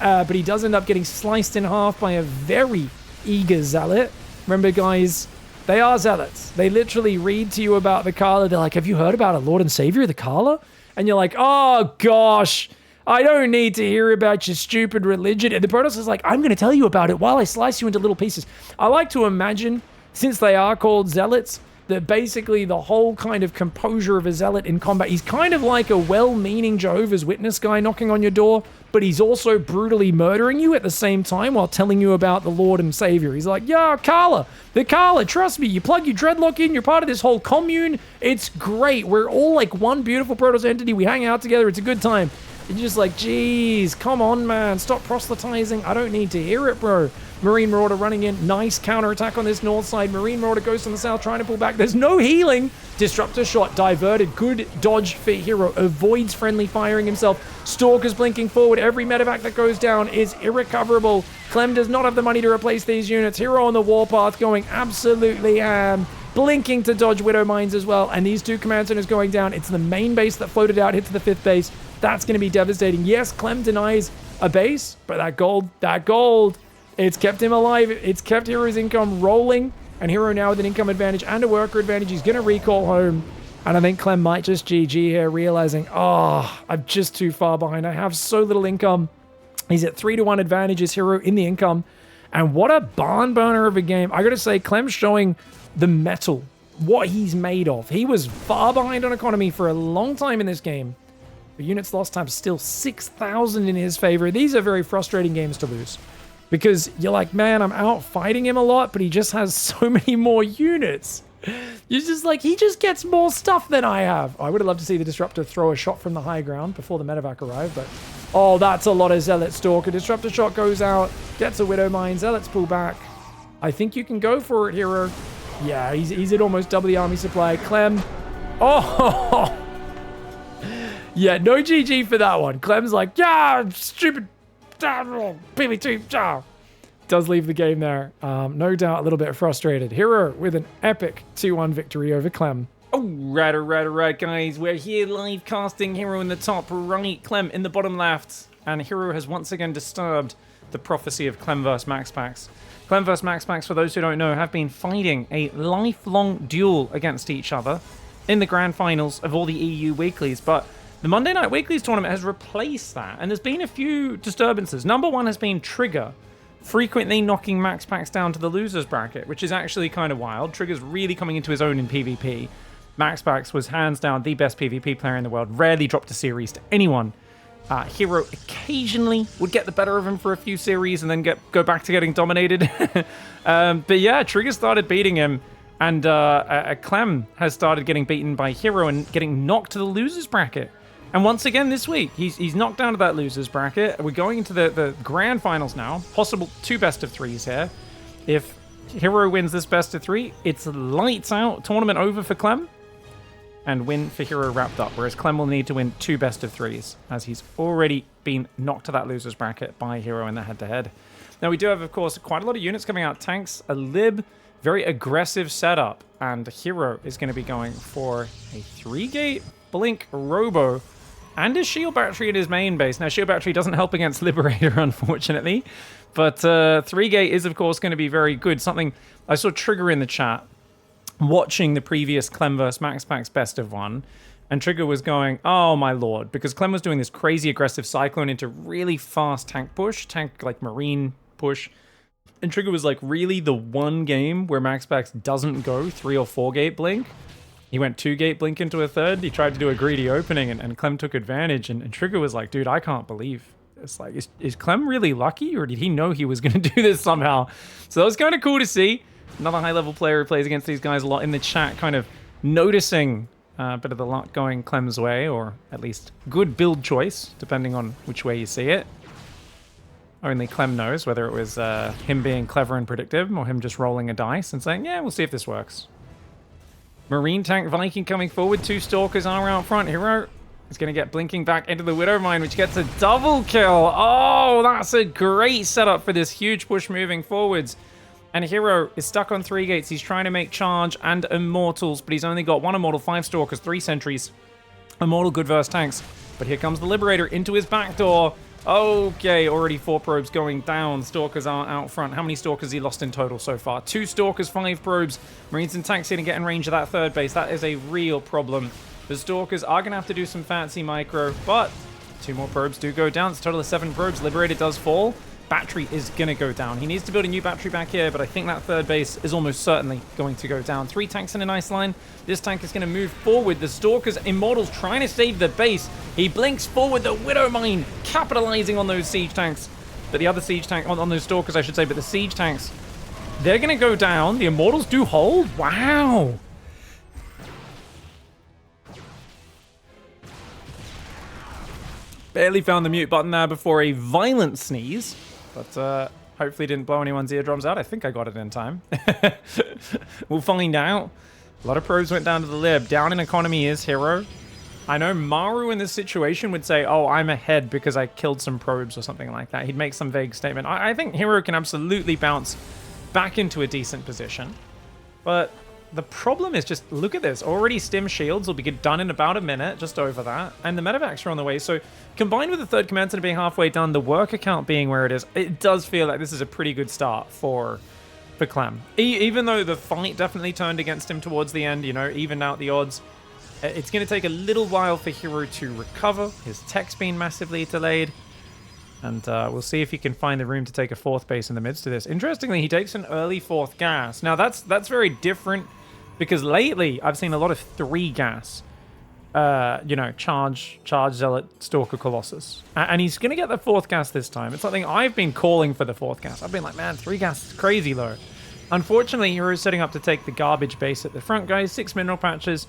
But he does end up getting sliced in half by a very eager Zealot. Remember, guys, they are Zealots. They literally read to you about the Kala. They're like, have you heard about a Lord and Savior of the Kala? And you're like, oh, gosh, I don't need to hear about your stupid religion. And the Protoss is like, I'm going to tell you about it while I slice you into little pieces. I like to imagine, since they are called Zealots, that basically the whole kind of composure of a Zealot in combat, he's kind of like a well-meaning Jehovah's Witness guy knocking on your door, but he's also brutally murdering you at the same time while telling you about the Lord and Savior. He's like, yeah, Kala, the Kala, trust me, you plug your dreadlock in, you're part of this whole commune, it's great. We're all like one beautiful Protoss entity, we hang out together, it's a good time. And you're just like, geez, come on, man, stop proselytizing, I don't need to hear it, bro. Marine Marauder running in. Nice counterattack on this north side. Marine Marauder goes from the south, trying to pull back. There's no healing. Disruptor shot diverted. Good dodge for Hero. Avoids friendly firing himself. Stalkers blinking forward. Every medevac that goes down is irrecoverable. Clem does not have the money to replace these units. Hero on the warpath going absolutely ham. Blinking to dodge Widow Mines as well. And these 2 command centers going down. It's the main base that floated out, hit to the 5th base. That's going to be devastating. Yes, Clem denies a base, but that gold, it's kept him alive. It's kept Hero's income rolling. And Hero now with an income advantage and a worker advantage. He's going to recall home. And I think Clem might just GG here, realizing, oh, I'm just too far behind. I have so little income. He's at 3-1 advantages, Hero in the income. And what a barn burner of a game. I got to say, Clem's showing the metal, what he's made of. He was far behind on economy for a long time in this game. The units lost time still 6,000 in his favor. These are very frustrating games to lose. Because you're like, man, I'm out fighting him a lot, but he just has so many more units. You're just like, he just gets more stuff than I have. I would have loved to see the Disruptor throw a shot from the high ground before the medevac arrived, but... Oh, that's a lot of Zealot Stalker. Disruptor shot goes out, gets a Widow Mine. Zealots pull back. I think you can go for it, Hero. Yeah, he's at almost double the army supply. Clem. Oh! Yeah, no GG for that one. Clem's like, yeah, stupid... PvT, does leave the game there. No doubt a little bit frustrated. Hero with an epic 2-1 victory over Clem. Alright, guys. We're here live casting Hero in the top right, Clem in the bottom left. and Hero has once again disturbed the prophecy of Clem vs MaxPax. Clem vs MaxPax, for those who don't know, have been fighting a lifelong duel against each other in the grand finals of all the EU weeklies, but the Monday Night Weeklies tournament has replaced that, and there's been a few disturbances. Number one has been Trigger frequently knocking MaxPax down to the losers bracket, which is actually kind of wild. Trigger's really coming into his own in PvP. MaxPax was hands down the best PvP player in the world, rarely dropped a series to anyone. Hero occasionally would get the better of him for a few series and then go back to getting dominated. But yeah, Trigger started beating him, and Clem has started getting beaten by Hero and getting knocked to the losers bracket. And once again this week, he's knocked down to that losers bracket. We're going into the grand finals now. Possible 2 best of 3s here. If Hero wins this best of 3, it's lights out, tournament over for Clem, and win for Hero wrapped up, whereas Clem will need to win 2 best of 3s, as he's already been knocked to that losers bracket by Hero in the head-to-head. Now, we do have, of course, quite a lot of units coming out. Tanks, a lib, very aggressive setup, and Hero is going to be going for a 3-gate Blink Robo and a shield battery in his main base. Now, shield battery doesn't help against Liberator, unfortunately, but 3-gate is, of course, going to be very good. Something I saw Trigger in the chat watching the previous Clem vs MaxPax best of 1, and Trigger was going, oh my lord, because Clem was doing this crazy aggressive cyclone into really fast tank like marine push, and Trigger was like, really the one game where MaxPax doesn't go 3 or 4-gate blink? He went 2-gate blink into a third, he tried to do a greedy opening, and Clem took advantage, and Trigger was like, dude, I can't believe. It's like, is Clem really lucky, or did he know he was going to do this somehow? So that was kind of cool to see. Another high-level player who plays against these guys a lot in the chat, kind of noticing a bit of the luck going Clem's way, or at least good build choice, depending on which way you see it. Only Clem knows whether it was him being clever and predictive, or him just rolling a dice and saying, yeah, we'll see if this works. Marine Tank Viking coming forward. 2 Stalkers are out front. Hero is going to get blinking back into the Widow Mine, which gets a double kill. Oh, that's a great setup for this huge push moving forwards. And Hero is stuck on 3 gates. He's trying to make Charge and Immortals, but he's only got 1 Immortal, 5 Stalkers, 3 Sentries. Immortal good versus tanks. But here comes the Liberator into his back door. Okay, already 4 probes going down. Stalkers are out front. How many Stalkers has he lost in total so far? 2 Stalkers, 5 probes. Marines and tanks here to get in range of that 3rd base. That is a real problem. The Stalkers are going to have to do some fancy micro, but 2 more probes do go down. It's a total of 7 probes. Liberator does fall. Battery is going to go down. He needs to build a new battery back here, but I think that 3rd base is almost certainly going to go down. 3 tanks in a nice line. This tank is going to move forward. The Stalkers, Immortals trying to save the base. He blinks forward. The Widow Mine capitalizing on those siege tanks. But the other siege tank, on those Stalkers, I should say, but the siege tanks, they're going to go down. The Immortals do hold. Wow. Barely found the mute button there before a violent sneeze. But hopefully didn't blow anyone's eardrums out. I think I got it in time. We'll find out. A lot of probes went down to the lib. Down in economy is Hero. I know Maru in this situation would say, oh, I'm ahead because I killed some probes or something like that. He'd make some vague statement. I think Hero can absolutely bounce back into a decent position. But the problem is just, look at this. Already stim shields will be done in about a minute, just over that. And the medevacs are on the way. So combined with the 3rd command center being halfway done, the worker count being where it is, it does feel like this is a pretty good start for Clem. Even though the fight definitely turned against him towards the end, you know, evened out the odds, it's going to take a little while for Hero to recover. His tech's been massively delayed. And we'll see if he can find the room to take a 4th base in the midst of this. Interestingly, he takes an early 4th gas. Now, that's very different, because lately I've seen a lot of 3 gas. You know, Charge, Zealot, Stalker, Colossus. And he's going to get the 4th gas this time. It's something I've been calling for the 4th gas. I've been like, man, 3 gas is crazy, though. Unfortunately, Hero's setting up to take the garbage base at the front, guys. 6 mineral patches.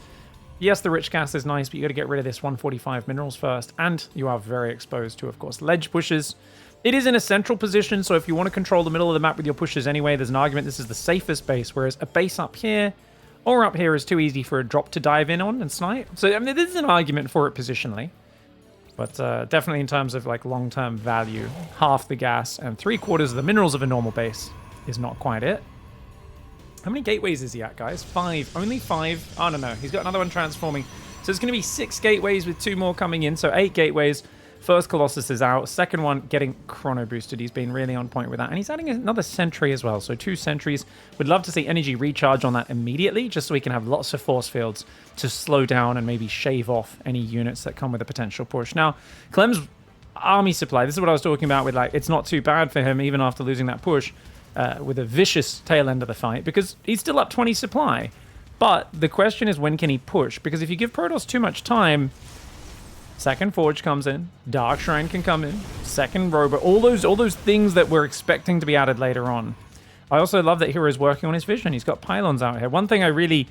Yes, the rich gas is nice, but you got to get rid of this 145 minerals first. And you are very exposed to, of course, ledge pushes. It is in a central position, so if you want to control the middle of the map with your pushes anyway, there's an argument this is the safest base, whereas a base up here or up here is too easy for a drop to dive in on and snipe. So, I mean, this is an argument for it positionally. But definitely in terms of like long-term value, half the gas and 3/4 of the minerals of a normal base is not quite it. How many gateways is he at, guys? 5. Only 5. Oh, no. He's got another one transforming. So it's going to be 6 gateways with 2 more coming in. So 8 gateways. First Colossus is out. Second one getting chrono boosted. He's been really on point with that. And he's adding another sentry as well. So 2 sentries. Would love to see energy recharge on that immediately, just so we can have lots of force fields to slow down and maybe shave off any units that come with a potential push. Now, Clem's army supply, this is what I was talking about with, like, it's not too bad for him even after losing that push with a vicious tail end of the fight, because he's still up 20 supply. But the question is, when can he push? Because if you give Protoss too much time, second Forge comes in, Dark Shrine can come in, second Robot, all those things that we're expecting to be added later on. I also love that Hero's working on his vision. He's got pylons out here. One thing I really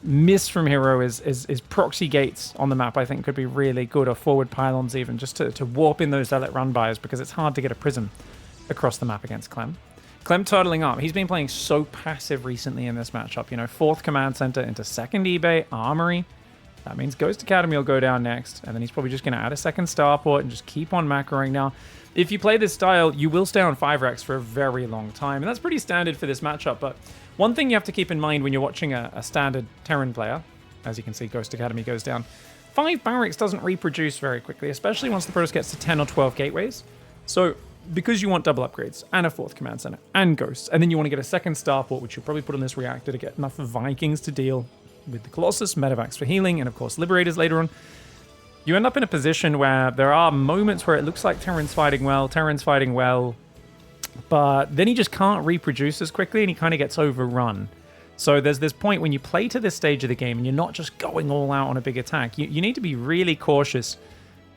miss from Hero is proxy gates on the map. I think could be really good, or forward pylons even, just to warp in those Zealot run-bys, because it's hard to get a prism across the map against Clem. Clem turtling up. He's been playing so passive recently in this matchup. You know, 4th Command Center into 2nd eBay, Armory. That means Ghost Academy will go down next, and then he's probably just going to add a 2nd Starport and just keep on macroing. Now, if you play this style, you will stay on 5 racks for a very long time, and that's pretty standard for this matchup. But one thing you have to keep in mind when you're watching a standard Terran player, as you can see, Ghost Academy goes down, 5 barracks doesn't reproduce very quickly, especially once the Protoss gets to 10 or 12 gateways. So because you want double upgrades and a 4th Command Center and Ghosts, and then you want to get a 2nd Starport, which you'll probably put on this reactor to get enough Vikings to deal with the Colossus, Medivacs for healing, and of course Liberators later on, you end up in a position where there are moments where it looks like Terran's fighting well, but then he just can't reproduce as quickly and he kind of gets overrun. So there's this point when you play to this stage of the game and you're not just going all out on a big attack. You need to be really cautious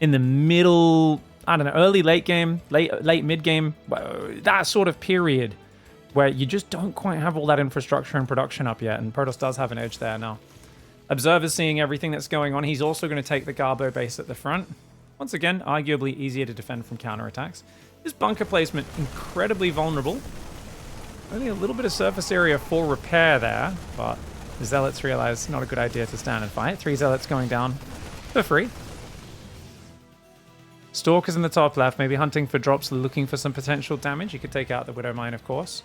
in the middle, I don't know, early, late game, late mid game, that sort of period where you just don't quite have all that infrastructure and production up yet, and Protoss does have an edge there now. Observer's seeing everything that's going on. He's also going to take the Garbo base at the front. Once again, arguably easier to defend from counterattacks. This bunker placement, incredibly vulnerable. Only a little bit of surface area for repair there, but the Zealots realize not a good idea to stand and fight. 3 Zealots going down for free. Stalkers in the top left, maybe hunting for drops, looking for some potential damage. You could take out the Widow Mine, of course.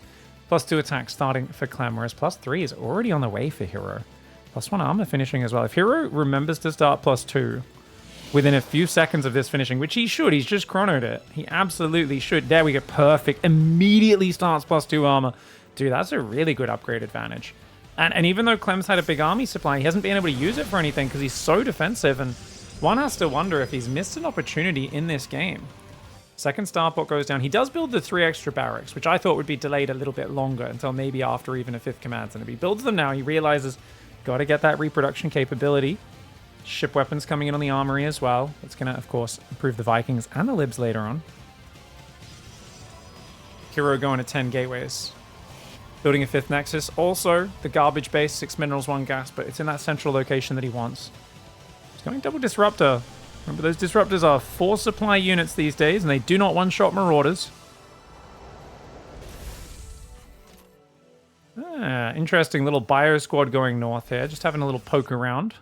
+2 attacks starting for Clem, whereas +3 is already on the way for Hero. +1 armor finishing as well. If Hero remembers to start +2 within a few seconds of this finishing, which he should, he's just chronoed it. He absolutely should. There we go, perfect. Immediately starts +2 armor. Dude, that's a really good upgrade advantage. And even though Clem's had a big army supply, he hasn't been able to use it for anything because he's so defensive, and one has to wonder if he's missed an opportunity in this game. 2nd Starport goes down. He does build the 3 extra barracks, which I thought would be delayed a little bit longer until maybe after even a 5th Command Center. If he builds them now, he realizes, got to get that reproduction capability. Ship weapons coming in on the armory as well. That's going to, of course, improve the Vikings and the Libs later on. Hero going to 10 gateways. Building a 5th Nexus. Also, the garbage base, 6 minerals, 1 gas, but it's in that central location that he wants. He's going double Disruptor. Remember, those Disruptors are 4 supply units these days, and they do not one-shot Marauders. Interesting little bio squad going north here. Just having a little poke around.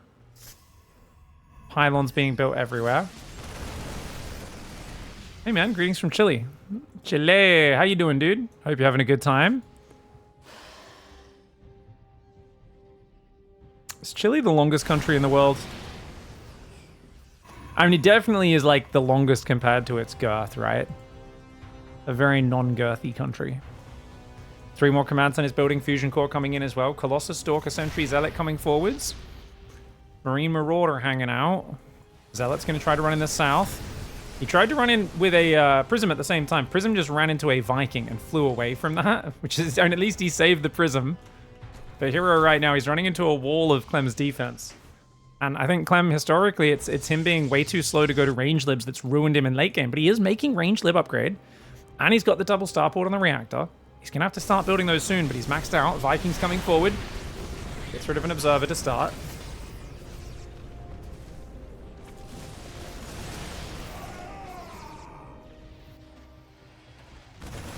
Pylons being built everywhere. Hey man, greetings from Chile. Chile, how you doing, dude? Hope you're having a good time. Is Chile the longest country in the world? I mean, it definitely is like the longest compared to its girth, right? A very non-girthy country. 3 more Command Centers building, Fusion Core coming in as well. Colossus, Stalker, Sentry, Zealot coming forwards. Marine Marauder hanging out. Zealot's going to try to run in the south. He tried to run in with a Prism at the same time. Prism just ran into a Viking and flew away from that, which is, and at least he saved the Prism. But Hero right now, he's running into a wall of Clem's defense. And I think Clem, historically, it's him being way too slow to go to range libs that's ruined him in late game. But he is making range lib upgrade. And he's got the double starport on the reactor. He's going to have to start building those soon, but he's maxed out. Vikings coming forward. Gets rid of an observer to start.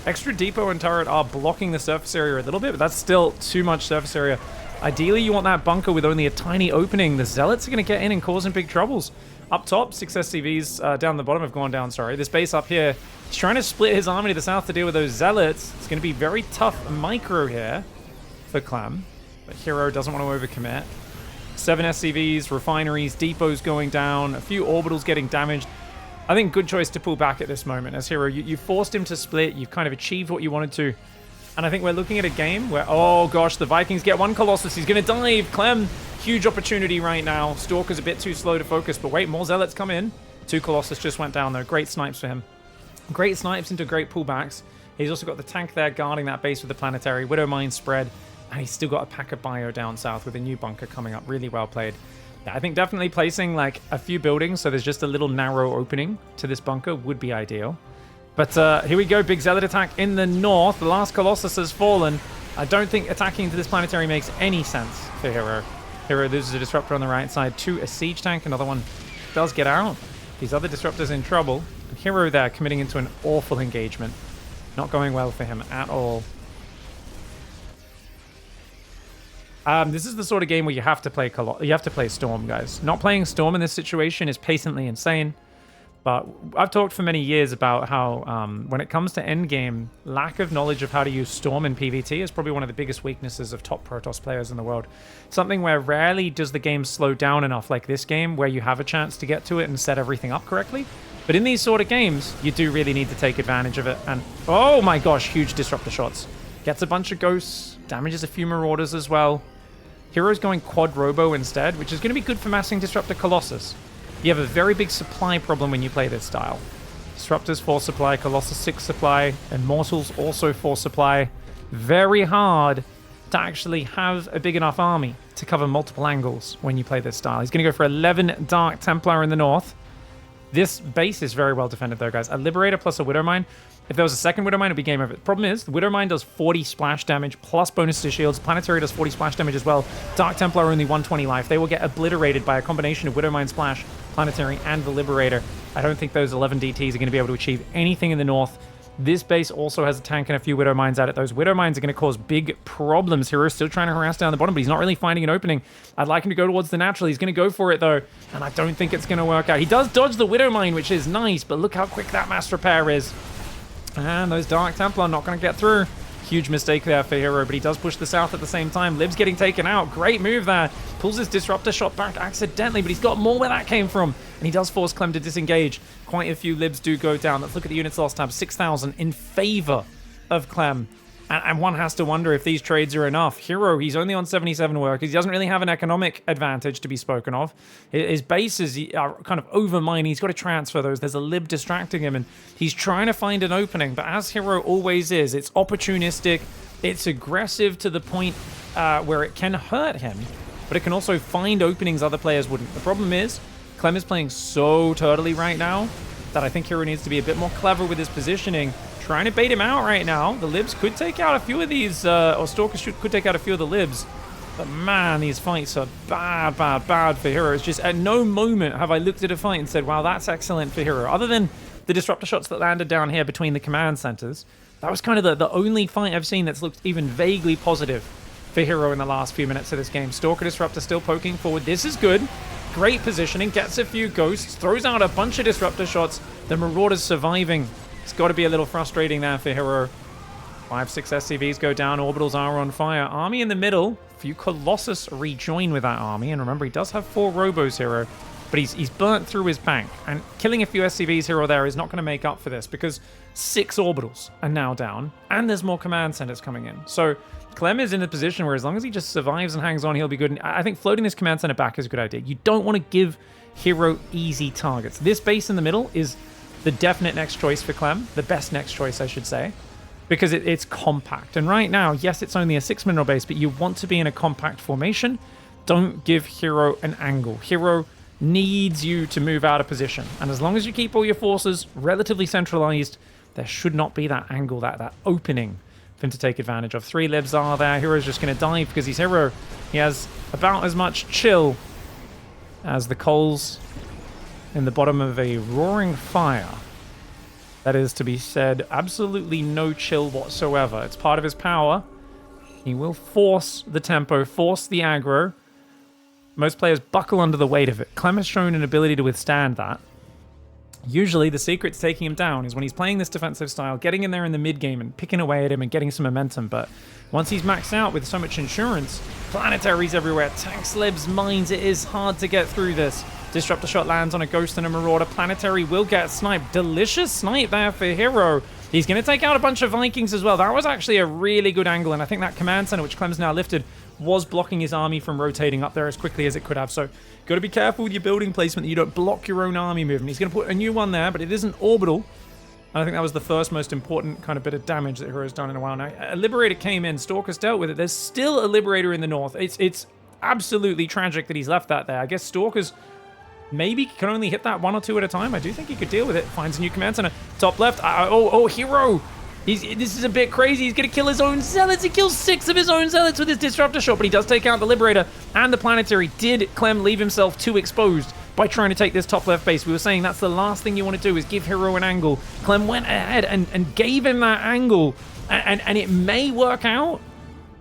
Extra depot and turret are blocking the surface area a little bit, but that's still too much surface area. Ideally, you want that bunker with only a tiny opening. The Zealots are going to get in and cause him big troubles. Up top, 6 SCVs down the bottom have gone down, sorry. This base up here, he's trying to split his army to the south to deal with those Zealots. It's going to be very tough micro here for Clem, but Hero doesn't want to overcommit. 7 SCVs, refineries, depots going down, a few orbitals getting damaged. I think good choice to pull back at this moment as Hero. You forced him to split. You've kind of achieved what you wanted to. And I think we're looking at a game where, oh gosh, the Vikings get one Colossus. He's going to dive. Clem, huge opportunity right now. Stalker's a bit too slow to focus, but wait, more Zealots come in. 2 Colossus just went down though. Great snipes for him. Great snipes into great pullbacks. He's also got the tank there guarding that base with the planetary. Widow Mine spread. And he's still got a pack of bio down south with a new bunker coming up. Really well played. Yeah, I think definitely placing like a few buildings so there's just a little narrow opening to this bunker would be ideal. But here we go. Big Zealot attack in the north. The last Colossus has fallen. I don't think attacking into this planetary makes any sense for Hero. Hero loses a disruptor on the right side to a siege tank. Another one does get out. These other disruptors in trouble. Hero there committing into an awful engagement. Not going well for him at all. This is the sort of game where you have to play Storm, guys. Not playing Storm in this situation is patently insane. But I've talked for many years about how when it comes to endgame, lack of knowledge of how to use Storm in PvT is probably one of the biggest weaknesses of top Protoss players in the world. Something where rarely does the game slow down enough like this game where you have a chance to get to it and set everything up correctly. But in these sort of games, you do really need to take advantage of it. And oh my gosh, huge disruptor shots. Gets a bunch of ghosts, damages a few marauders as well. Hero's going quad robo instead, which is going to be good for massing Disruptor Colossus. You have a very big supply problem when you play this style. Disruptors 4 supply, Colossus 6 supply, Immortals also 4 supply. Very hard to actually have a big enough army to cover multiple angles when you play this style. He's going to go for 11 Dark Templar in the north. This base is very well defended though, guys. A Liberator plus a Widow Mine. If there was a second Widow Mine, it would be game over. The problem is, the Widow Mine does 40 splash damage plus bonus to shields. Planetary does 40 splash damage as well. Dark Templar only 120 life. They will get obliterated by a combination of Widow Mine splash, Planetary, and the Liberator. I don't think those 11 DTs are going to be able to achieve anything in the north. This base also has a tank and a few Widow Mines at it. Those Widow Mines are going to cause big problems. Hero's still trying to harass down the bottom, but he's not really finding an opening. I'd like him to go towards the natural. He's going to go for it, though, and I don't think it's going to work out. He does dodge the Widow Mine, which is nice, but look how quick that mass repair is. And those Dark Templar are not going to get through. Huge mistake there for Hero, but he does push the south at the same time. Lib's getting taken out. Great move there. Pulls his Disruptor shot back accidentally, but he's got more where that came from. And he does force Clem to disengage. Quite a few Libs do go down. Let's look at the units lost tab. 6,000 in favor of Clem. And one has to wonder if these trades are enough. Hero, he's only on 77 workers. He doesn't really have an economic advantage to be spoken of. His bases are kind of over mine. He's got to transfer those. There's a Lib distracting him, and he's trying to find an opening. But as Hero always is, it's opportunistic. It's aggressive to the point where it can hurt him, but it can also find openings other players wouldn't. The problem is, Clem is playing so turtly right now that I think Hero needs to be a bit more clever with his positioning. Trying to bait him out right now. The Libs could take out a few of these, or Stalkers could take out a few of the Libs. But man, these fights are bad for Hero. It's just at no moment have I looked at a fight and said, wow, that's excellent for Hero. Other than the disruptor shots that landed down here between the command centers. That was kind of the only fight I've seen that's looked even vaguely positive for Hero in the last few minutes of this game. Stalker Disruptor still poking forward. This is good. Great positioning. Gets a few ghosts. Throws out a bunch of disruptor shots. The Marauders surviving. It's got to be a little frustrating there for Hero. 5-6 SCVs go down. Orbitals are on fire. Army in the middle. Few Colossus rejoin with that army. And remember, he does have 4 Robos, Hero. But he's burnt through his bank. And killing a few SCVs here or there is not going to make up for this, because 6 Orbitals are now down. And there's more command centers coming in. So Clem is in a position where as long as he just survives and hangs on, he'll be good. And I think floating this command center back is a good idea. You don't want to give Hero easy targets. This base in the middle is the definite next choice for Clem. The best next choice, I should say. Because it's compact. And right now, yes, it's only a 6-mineral base, but you want to be in a compact formation. Don't give Hero an angle. Hero needs you to move out of position. And as long as you keep all your forces relatively centralized, there should not be that angle, that opening for him to take advantage of. 3 Libs are there. Hero's just going to dive because he's Hero. He has about as much chill as the coals in the bottom of a roaring fire. That is to be said, absolutely no chill whatsoever. It's part of his power. He will force the tempo, force the aggro. Most players buckle under the weight of it. Clem has shown an ability to withstand that. Usually the secret to taking him down is when he's playing this defensive style, getting in there in the mid-game and picking away at him and getting some momentum. But once he's maxed out with so much insurance, planetaries everywhere, tanks, libs, mines, it is hard to get through this. Disruptor shot lands on a Ghost and a Marauder. Planetary will get sniped. Delicious snipe there for Hero. He's going to take out a bunch of Vikings as well. That was actually a really good angle, and I think that command center, which Clem's now lifted, was blocking his army from rotating up there as quickly as it could have. So got to be careful with your building placement that you don't block your own army movement. He's going to put a new one there, but it isn't orbital. And I think that was the first most important kind of bit of damage that Hero's done in a while now. A Liberator came in. Stalker's dealt with it. There's still a Liberator in the north. It's absolutely tragic that he's left that there. I guess Stalker's maybe can only hit that one or two at a time. I do think he could deal with it. Finds a new command center. Top left. Hero. This is a bit crazy. He's going to kill his own Zealots. He kills 6 of his own Zealots with his Disruptor shot, but he does take out the Liberator and the Planetary. Did Clem leave himself too exposed by trying to take this top left base? We were saying that's the last thing you want to do is give Hero an angle. Clem went ahead and gave him that angle, and it may work out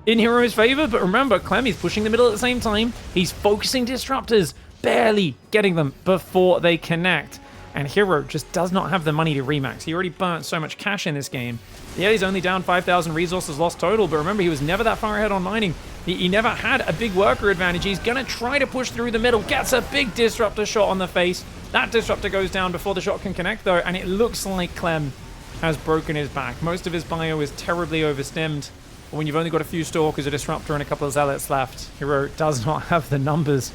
in Hero's favor, but remember, Clem is pushing the middle at the same time. He's focusing Disruptors, barely getting them before they connect. And Hero just does not have the money to remax. He already burnt so much cash in this game. Yeah, he's only down 5,000 resources lost total, but remember, he was never that far ahead on mining. He never had a big worker advantage. He's going to try to push through the middle, gets a big Disruptor shot on the face. That Disruptor goes down before the shot can connect, though, and it looks like Clem has broken his back. Most of his bio is terribly overstimmed. But when you've only got a few Stalkers, a Disruptor, and a couple of Zealots left, Hero does not have the numbers.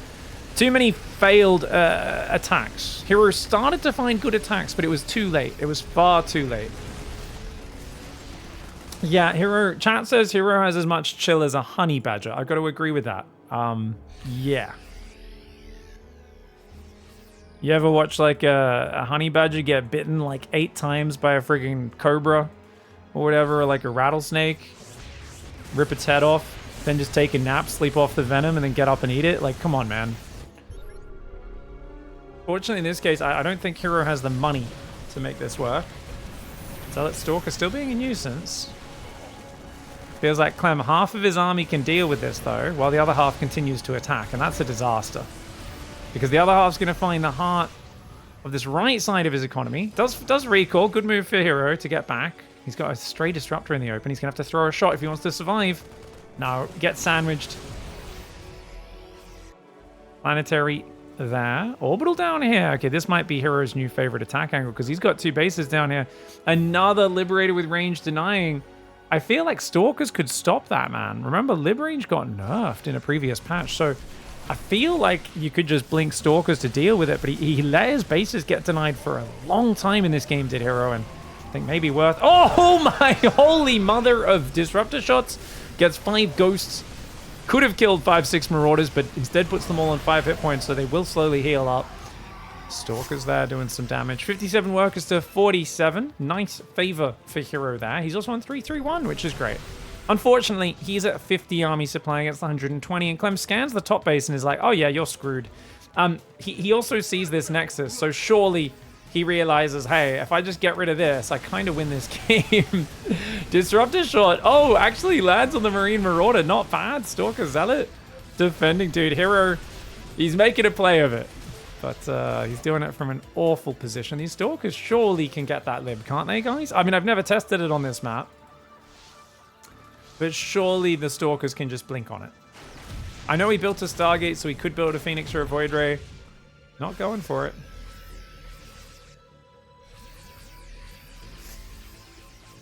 Too many failed attacks. Hero started to find good attacks, but it was too late. It was far too late. Yeah, Hero. Chat says Hero has as much chill as a honey badger. I've got to agree with that. Yeah. You ever watch like a honey badger get bitten like 8 times by a freaking cobra or whatever, or like a rattlesnake? Rip its head off, then just take a nap, sleep off the venom, and then get up and eat it? Like, come on, man. Fortunately, in this case, I don't think Hero has the money to make this work. Zealot Stalker still being a nuisance. Feels like Clem, half of his army can deal with this, though, while the other half continues to attack, and that's a disaster. Because the other half's going to find the heart of this right side of his economy. Does recall. Good move for Hero to get back. He's got a stray Disruptor in the open. He's going to have to throw a shot if he wants to survive. No, get sandwiched. Planetary there. Orbital down here. Okay, this might be Hero's new favorite attack angle because he's got 2 bases down here. Another Liberator with range denying. I feel like Stalkers could stop that, man. Remember, Lib range got nerfed in a previous patch, so I feel like you could just blink Stalkers to deal with it, but he let his bases get denied for a long time in this game, did Hero, and I think maybe worth... Oh my holy mother of Disruptor shots. Gets 5 Ghosts. Could have killed 5-6 Marauders, but instead puts them all on 5 hit points, so they will slowly heal up. Stalkers there doing some damage. 57 workers to 47. Nice favor for Hero there. He's also on 3-3-1, which is great. Unfortunately, he's at 50 army supply against 120, and Clem scans the top base and is like, oh yeah, you're screwed. He also sees this Nexus, so surely he realizes, hey, if I just get rid of this, I kind of win this game. Disruptor shot. Oh, actually lands on the Marine Marauder. Not bad. Stalker Zealot defending, dude. Hero, he's making a play of it. But he's doing it from an awful position. These Stalkers surely can get that Lib, can't they, guys? I mean, I've never tested it on this map. But surely the Stalkers can just blink on it. I know he built a Stargate, so he could build a Phoenix or a Void Ray. Not going for it.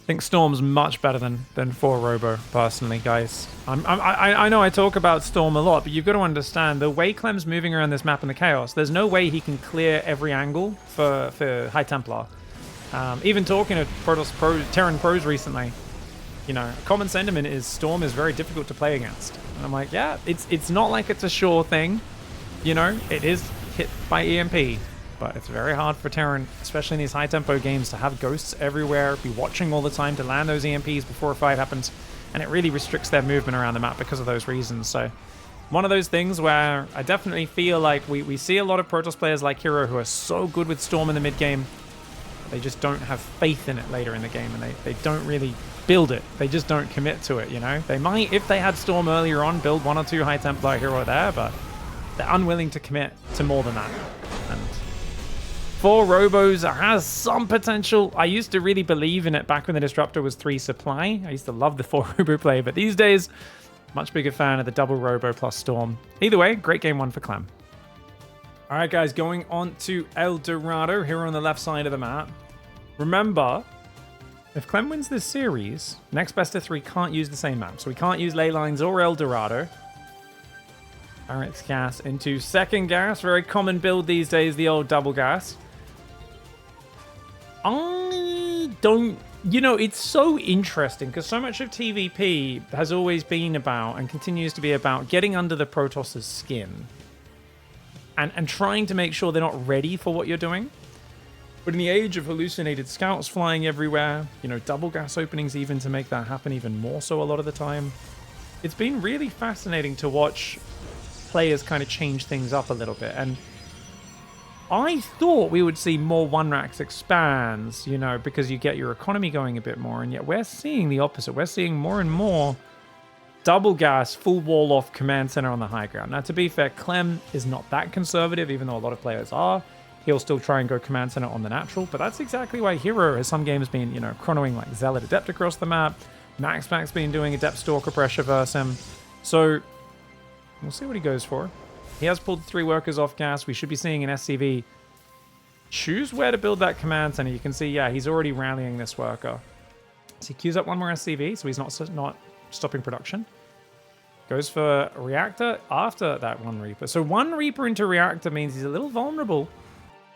I think Storm's much better than 4 Robo, personally, guys. I know I talk about Storm a lot, but you've got to understand, the way Clem's moving around this map in the Chaos, there's no way he can clear every angle for High Templar. Even talking to Terran pros recently, you know, common sentiment is Storm is very difficult to play against. And I'm like, yeah, it's not like it's a sure thing. You know, it is hit by EMP. But it's very hard for Terran, especially in these high-tempo games, to have ghosts everywhere, be watching all the time to land those EMPs before a fight happens, and it really restricts their movement around the map because of those reasons. So one of those things where I definitely feel like we see a lot of Protoss players like Hero who are so good with Storm in the mid-game, they just don't have faith in it later in the game, and they don't really build it. They just don't commit to it, you know? They might, if they had Storm earlier on, build 1 or 2 high-tempo Hero there, but they're unwilling to commit to more than that. And 4 Robos has some potential. I used to really believe in it back when the Disruptor was 3 supply. I used to love the 4 Robo play, but these days, much bigger fan of the double Robo plus Storm. Either way, great game 1 for Clem. All right, guys, going on to El Dorado here on the left side of the map. Remember, if Clem wins this series, next best of 3 can't use the same map. So we can't use Ley Lines or El Dorado. RX gas into second gas. Very common build these days, the old double gas. I don't... You know, it's so interesting because so much of TVP has always been about and continues to be about getting under the Protoss' skin. And trying to make sure they're not ready for what you're doing. But in the age of hallucinated scouts flying everywhere, you know, double gas openings even to make that happen even more so a lot of the time, it's been really fascinating to watch players kind of change things up a little bit. And I thought we would see more one racks expands, you know, because you get your economy going a bit more, and yet we're seeing the opposite. We're seeing more and more double gas, full wall off command center on the high ground. Now, to be fair, Clem is not that conservative, even though a lot of players are. He'll still try and go command center on the natural, but that's exactly why Hero has some games been, you know, chronoing like Zealot Adept across the map. Max been doing Adept Stalker pressure versus him. So we'll see what he goes for. He has pulled 3 workers off gas. We should be seeing an SCV choose where to build that command center. You can see, yeah, he's already rallying this worker. So he queues up one more SCV, so he's not stopping production. Goes for reactor after that one Reaper. So one Reaper into reactor means he's a little vulnerable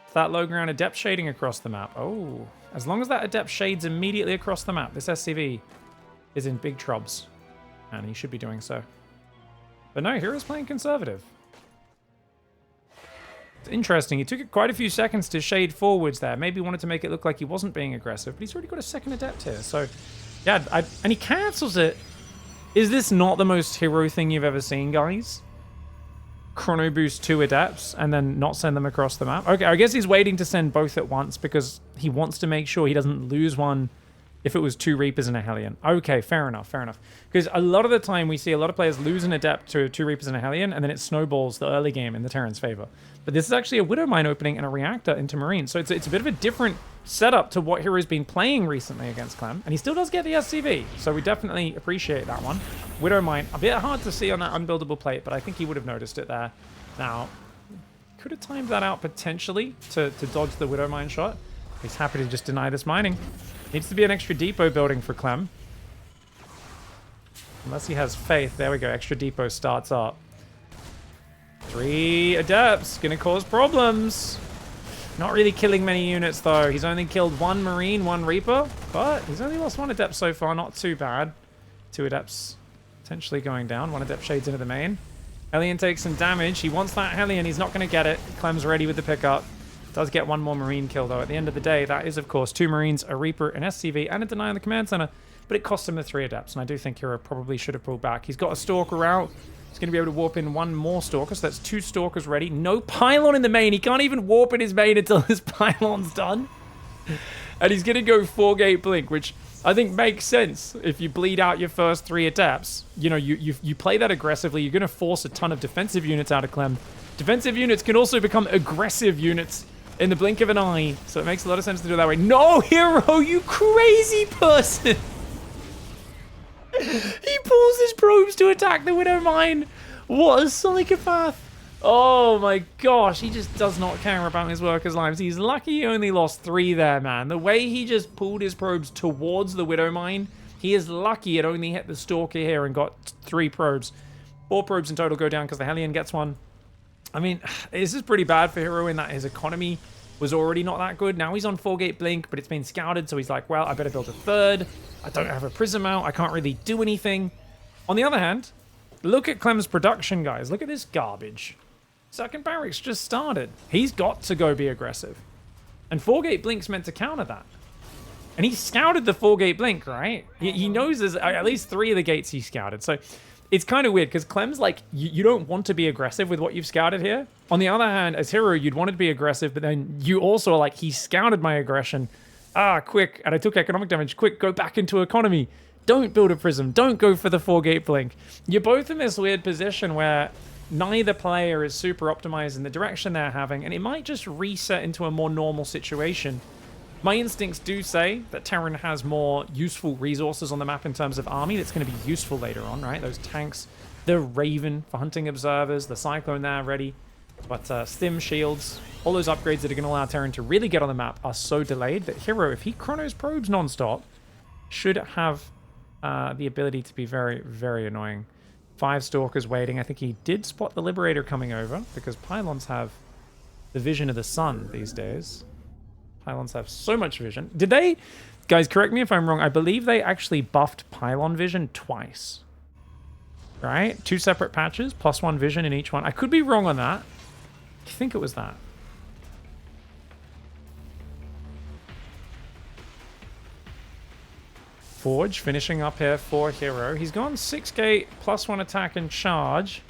to that low ground adept shading across the map. Oh, as long as that adept shades immediately across the map, this SCV is in big troubles. And he should be doing so. But no, Hero's playing conservative. It's interesting. He took it quite a few seconds to shade forwards there. Maybe wanted to make it look like he wasn't being aggressive, but he's already got a second adept here. So, yeah, and he cancels it. Is this not the most Hero thing you've ever seen, guys? Chrono boost 2 adepts and then not send them across the map. Okay, I guess he's waiting to send both at once because he wants to make sure he doesn't lose one if it was 2 Reapers and a Hellion. Okay, fair enough, fair enough. Because a lot of the time we see a lot of players lose an adept to 2 Reapers and a Hellion, and then it snowballs the early game in the Terran's favor. But this is actually a Widow Mine opening and a reactor into Marine. So it's a bit of a different setup to what Hero's been playing recently against Clem. And he still does get the SCV, so we definitely appreciate that one. Widow Mine, a bit hard to see on that unbuildable plate, but I think he would have noticed it there. Now, could have timed that out potentially to dodge the Widow Mine shot. He's happy to just deny this mining. Needs to be an extra depot building for Clem. Unless he has faith. There we go. Extra depot starts up. 3 adepts. Gonna cause problems. Not really killing many units, though. He's only killed 1 Marine, 1 Reaper. But he's only lost 1 adept so far. Not too bad. 2 adepts potentially going down. 1 adept shades into the main. Hellion takes some damage. He wants that Hellion. He's not going to get it. Clem's ready with the pickup. Does get 1 more Marine kill, though. At the end of the day, that is, of course, 2 Marines, a Reaper, an SCV, and a Deny on the command center. But it cost him the 3 adepts, and I do think Hero probably should have pulled back. He's got a Stalker out. He's going to be able to warp in 1 more Stalker, so that's 2 Stalkers ready. No Pylon in the main. He can't even warp in his main until his Pylon's done. And he's going to go 4-gate blink, which I think makes sense. If you bleed out your first 3 adepts, you know, you play that aggressively. You're going to force a ton of defensive units out of Clem. Defensive units can also become aggressive units in the blink of an eye, so it makes a lot of sense to do it that way. No, Hero, you crazy person! He pulls his probes to attack the Widow Mine. What a psychopath! Oh my gosh, he just does not care about his workers' lives. He's lucky he only lost 3 there, man. The way he just pulled his probes towards the Widow Mine, he is lucky it only hit the Stalker here and got 3 probes. 4 probes in total go down because the Hellion gets 1. I mean, this is pretty bad for Hero in that his economy was already not that good. Now he's on 4-gate blink, but it's been scouted, so he's like, well, I better build a 3rd. I don't have a prism out. I can't really do anything. On the other hand, look at Clem's production, guys. Look at this garbage. Second barracks just started. He's got to go be aggressive. And 4-gate blink's meant to counter that. And he scouted the 4-gate blink, right? He knows there's at least 3 of the gates he scouted. So it's kind of weird because Clem's like, you don't want to be aggressive with what you've scouted here. On the other hand, as Hero, you'd want to be aggressive, but then you also are like, he scouted my aggression. Ah, quick. And I took economic damage. Quick, go back into economy. Don't build a prism. Don't go for the 4-gate blink. You're both in this weird position where neither player is super optimized in the direction they're having, and it might just reset into a more normal situation. My instincts do say that Terran has more useful resources on the map in terms of army that's going to be useful later on, right? Those tanks, the Raven for hunting observers, the Cyclone there ready. But stim, shields, all those upgrades that are going to allow Terran to really get on the map are so delayed that Hero, if he chronos probes non-stop, should have the ability to be very, very annoying. 5 Stalkers waiting. I think he did spot the Liberator coming over because Pylons have the vision of the sun these days. Pylons have so much vision. Did they... Guys, correct me if I'm wrong. I believe they actually buffed Pylon vision twice. Right? 2 separate patches, plus 1 vision in each one. I could be wrong on that. I think it was that. Forge finishing up here for Hero. He's gone 6 gate, plus 1 attack and charge.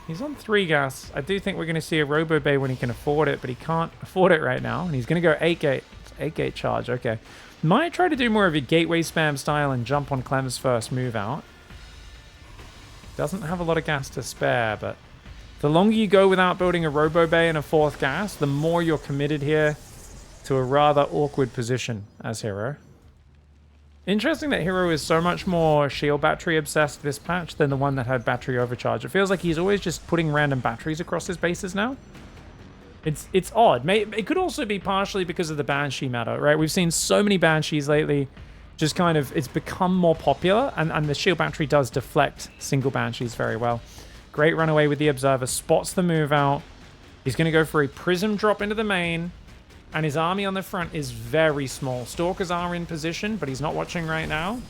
He's on 3 gas. I do think we're going to see a Robo Bay when he can afford it, but he can't afford it right now. And he's going to go 8 gate. 8 gate charge, okay. Might try to do more of a gateway spam style and jump on Clem's first move out. Doesn't have a lot of gas to spare, but the longer you go without building a Robo Bay and a 4th gas, the more you're committed here to a rather awkward position as Hero. Interesting that Hero is so much more shield battery obsessed this patch than the one that had battery overcharge. It feels like he's always just putting random batteries across his bases now. It's odd. It could also be partially because of the Banshee meta, right? We've seen so many Banshees lately. Just kind of, it's become more popular, and the shield battery does deflect single Banshees very well. Great runaway with the Observer, spots the move out. He's going to go for a Prism drop into the main, and his army on the front is very small. Stalkers are in position, but he's not watching right now.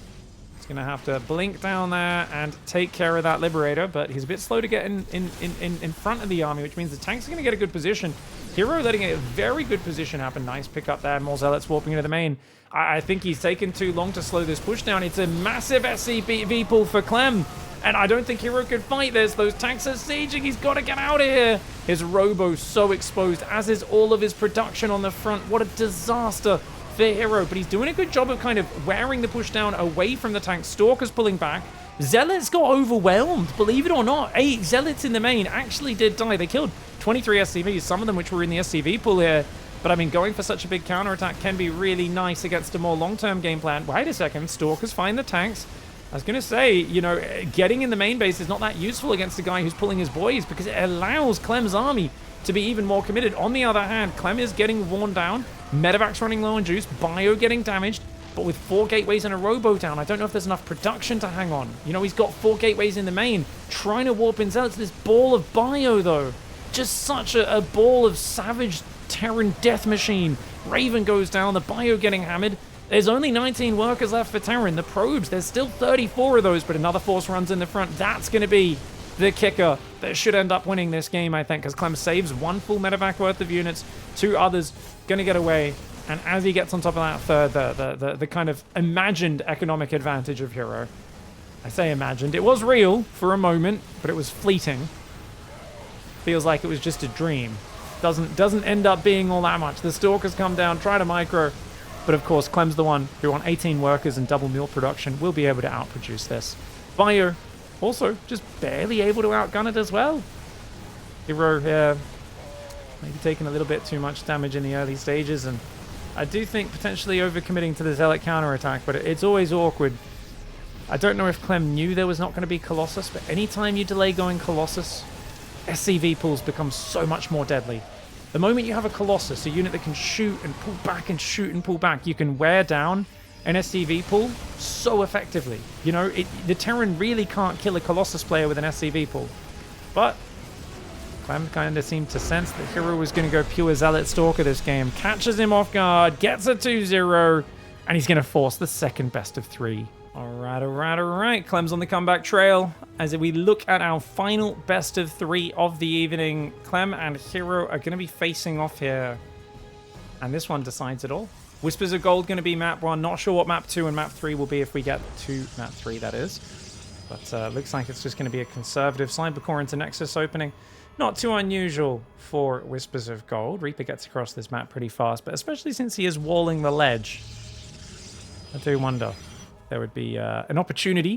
He's going to have to blink down there and take care of that Liberator, but he's a bit slow to get in front of the army, which means the tanks are going to get a good position. Hero letting a very good position happen. Nice pick up there. More Zealots warping into the main. I think he's taken too long to slow this push down. It's a massive SCV pull for Clem, and I don't think Hero could fight this. Those tanks are sieging. He's got to get out of here. His Robo so exposed, as is all of his production on the front. What a disaster for Hero, but he's doing a good job of kind of wearing the push down away from the tank. Stalkers pulling back. Zealots got overwhelmed, believe it or not. 8 Zealots in the main actually did die. They killed 23 SCVs, some of them which were in the SCV pool here. But I mean, going for such a big counterattack can be really nice against a more long-term game plan. Wait a second, Stalkers find the tanks. I was going to say, you know, getting in the main base is not that useful against a guy who's pulling his boys because it allows Clem's army to be even more committed. On the other hand, Clem is getting worn down. Medevac's running low on juice. Bio getting damaged. But with 4 gateways and a Robo down, I don't know if there's enough production to hang on. You know, he's got 4 gateways in the main. Trying to warp in Zealots. This ball of Bio, though. Just such a ball of savage Terran death machine. Raven goes down. The Bio getting hammered. There's only 19 workers left for Terran. The probes, there's still 34 of those, but another force runs in the front. That's going to be the kicker that should end up winning this game, I think, because Clem saves 1 full medevac worth of units. 2 others going to get away. And as he gets on top of that third, the kind of imagined economic advantage of Hero. I say imagined. It was real for a moment, but it was fleeting. Feels like it was just a dream. Doesn't end up being all that much. The Stalkers come down, try to micro. But of course, Clem's the one who on 18 workers and double mule production will be able to outproduce this. Bio also just barely able to outgun it as well. Hero here maybe taking a little bit too much damage in the early stages, and I do think potentially overcommitting to the Zealot counterattack, but it's always awkward. I don't know if Clem knew there was not going to be Colossus, but anytime you delay going Colossus, SCV pulls become so much more deadly. The moment you have a Colossus, a unit that can shoot and pull back and shoot and pull back, you can wear down an SCV pull so effectively. You know, the Terran really can't kill a Colossus player with an SCV pull. But Clem kind of seemed to sense that Hero was going to go pure Zealot Stalker this game. Catches him off guard, gets a 2-0, and he's going to force the second best of 3. Alright. Clem's on the comeback trail. As we look at our final best of 3 of the evening, Clem and Hero are going to be facing off here. And this one decides it all. Whispers of Gold going to be map 1. Not sure what map 2 and map 3 will be if we get to map 3, that is. But looks like it's just going to be a conservative Cybercore into Nexus opening. Not too unusual for Whispers of Gold. Reaper gets across this map pretty fast, but especially since he is walling the ledge, I do wonder there would be an opportunity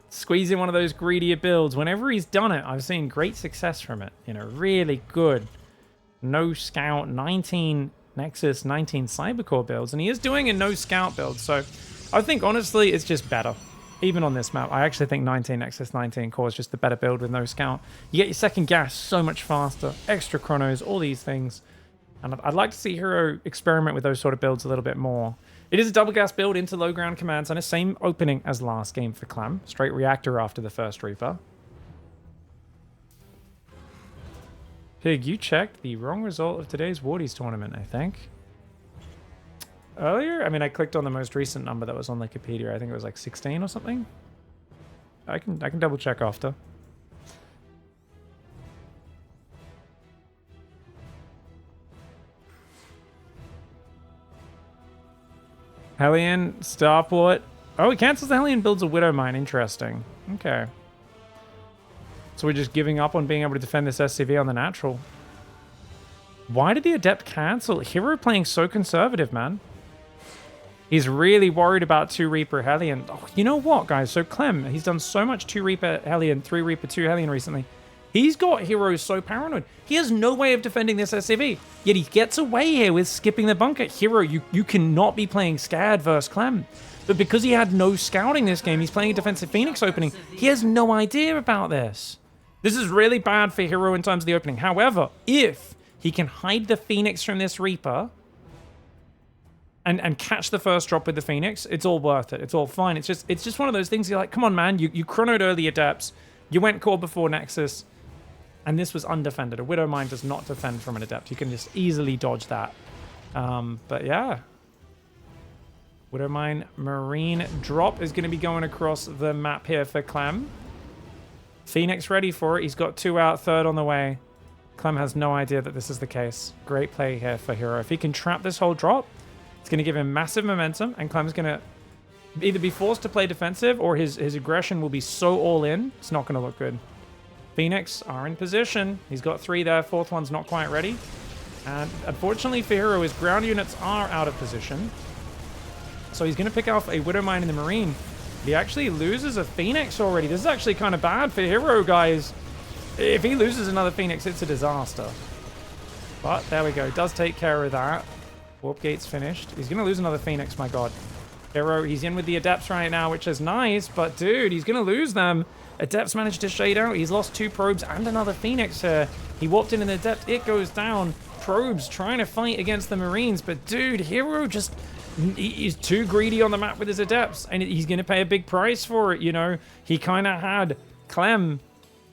to squeeze in one of those greedier builds. Whenever he's done it, I've seen great success from it. You know, really good no scout, 19 Nexus, 19 Cybercore builds, and he is doing a no scout build. So I think honestly it's just better. even on this map, I actually think 19 Nexus 19 core is just the better build with no scout. You get your second gas so much faster, extra chronos, all these things. And I'd like to see Hero experiment with those sort of builds a little bit more. It is a double gas build into low ground commands and a same opening as last game for CLEM. Straight reactor after the first Reaper. Pig, you checked the wrong result of today's Wardies tournament, I think. Earlier? I mean, I clicked on the most recent number that was on Wikipedia. I think it was like 16 or something. I can double check after. Hellion, Starport. Oh, he cancels the Hellion, builds a Widow Mine. Interesting. Okay. So we're just giving up on being able to defend this SCV on the natural. Why did the Adept cancel? Hero playing so conservative, man. He's really worried about 2 Reaper Hellion. Oh, you know what, guys? So Clem, he's done so much 2 Reaper Hellion, 3 Reaper, 2 Hellion recently. He's got heroes so paranoid. He has no way of defending this SCV. Yet he gets away here with skipping the bunker. Hero, you cannot be playing scared versus Clem. But because he had no scouting this game, he's playing a defensive Phoenix opening. He has no idea about this. This is really bad for Hero in terms of the opening. However, if he can hide the Phoenix from this Reaper and catch the first drop with the Phoenix, it's all worth it. It's all fine. It's just one of those things you're like, come on, man. You chronoed early Adepts. You went core before Nexus. And this was undefended. A Widow Mine does not defend from an Adept. You can just easily dodge that. But yeah. Widow Mine Marine drop is going to be going across the map here for Clem. Phoenix ready for it. He's got 2 out, 3rd on the way. Clem has no idea that this is the case. Great play here for Hero. If he can trap this whole drop, it's going to give him massive momentum, and Clem's going to either be forced to play defensive or his aggression will be so all in, it's not going to look good. Phoenix are in position. He's got 3 there. 4th one's not quite ready. And unfortunately for Hero, his ground units are out of position. So he's going to pick off a Widow Mine in the Marine. He actually loses a Phoenix already. This is actually kind of bad for Hero, guys. If he loses another Phoenix, it's a disaster. But there we go. Does take care of that. Warp gate's finished. He's going to lose another Phoenix, my god. Hero, he's in with the Adepts right now, which is nice. But dude, he's going to lose them. Adepts managed to shade out. He's lost 2 probes and another Phoenix here. He warped in an Adept. It goes down. Probes trying to fight against the Marines. But dude, Hero just... he's too greedy on the map with his Adepts. And he's going to pay a big price for it, you know. He kind of had Clem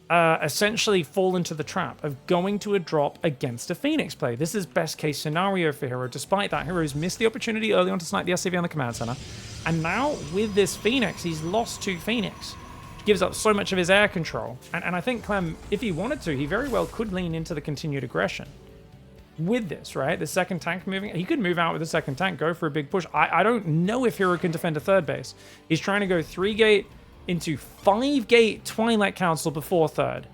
essentially fall into the trap of going to a drop against a Phoenix play. This is best case scenario for Hero. Despite that, Hero's missed the opportunity early on to snipe the SCV on the command center. And now with this Phoenix, he's lost 2 Phoenix. Gives up so much of his air control. And I think Clem, if he wanted to, he very well could lean into the continued aggression. With this, right? The second tank moving. He could move out with the second tank, go for a big push. I don't know if Hero can defend a 3rd base. He's trying to go 3 gate into 5 gate Twilight Council before 3rd.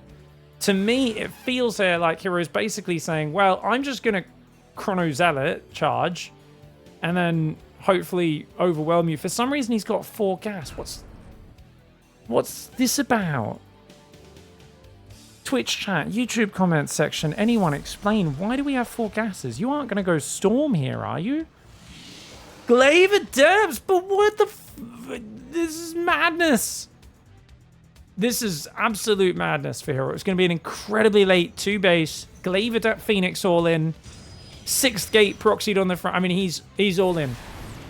To me, it feels here like Hero's basically saying, well, I'm just going to Chrono Zealot charge and then hopefully overwhelm you. For some reason, he's got 4 gas. What's this about? Twitch chat, YouTube comments section, anyone explain, why do we have 4 gases? You aren't going to go Storm here, are you? Glaive Adepts, but what the this is madness. This is absolute madness for Hero. It's going to be an incredibly late 2 base, Glaive Adept Phoenix all in, 6th gate proxied on the front. I mean, he's all in.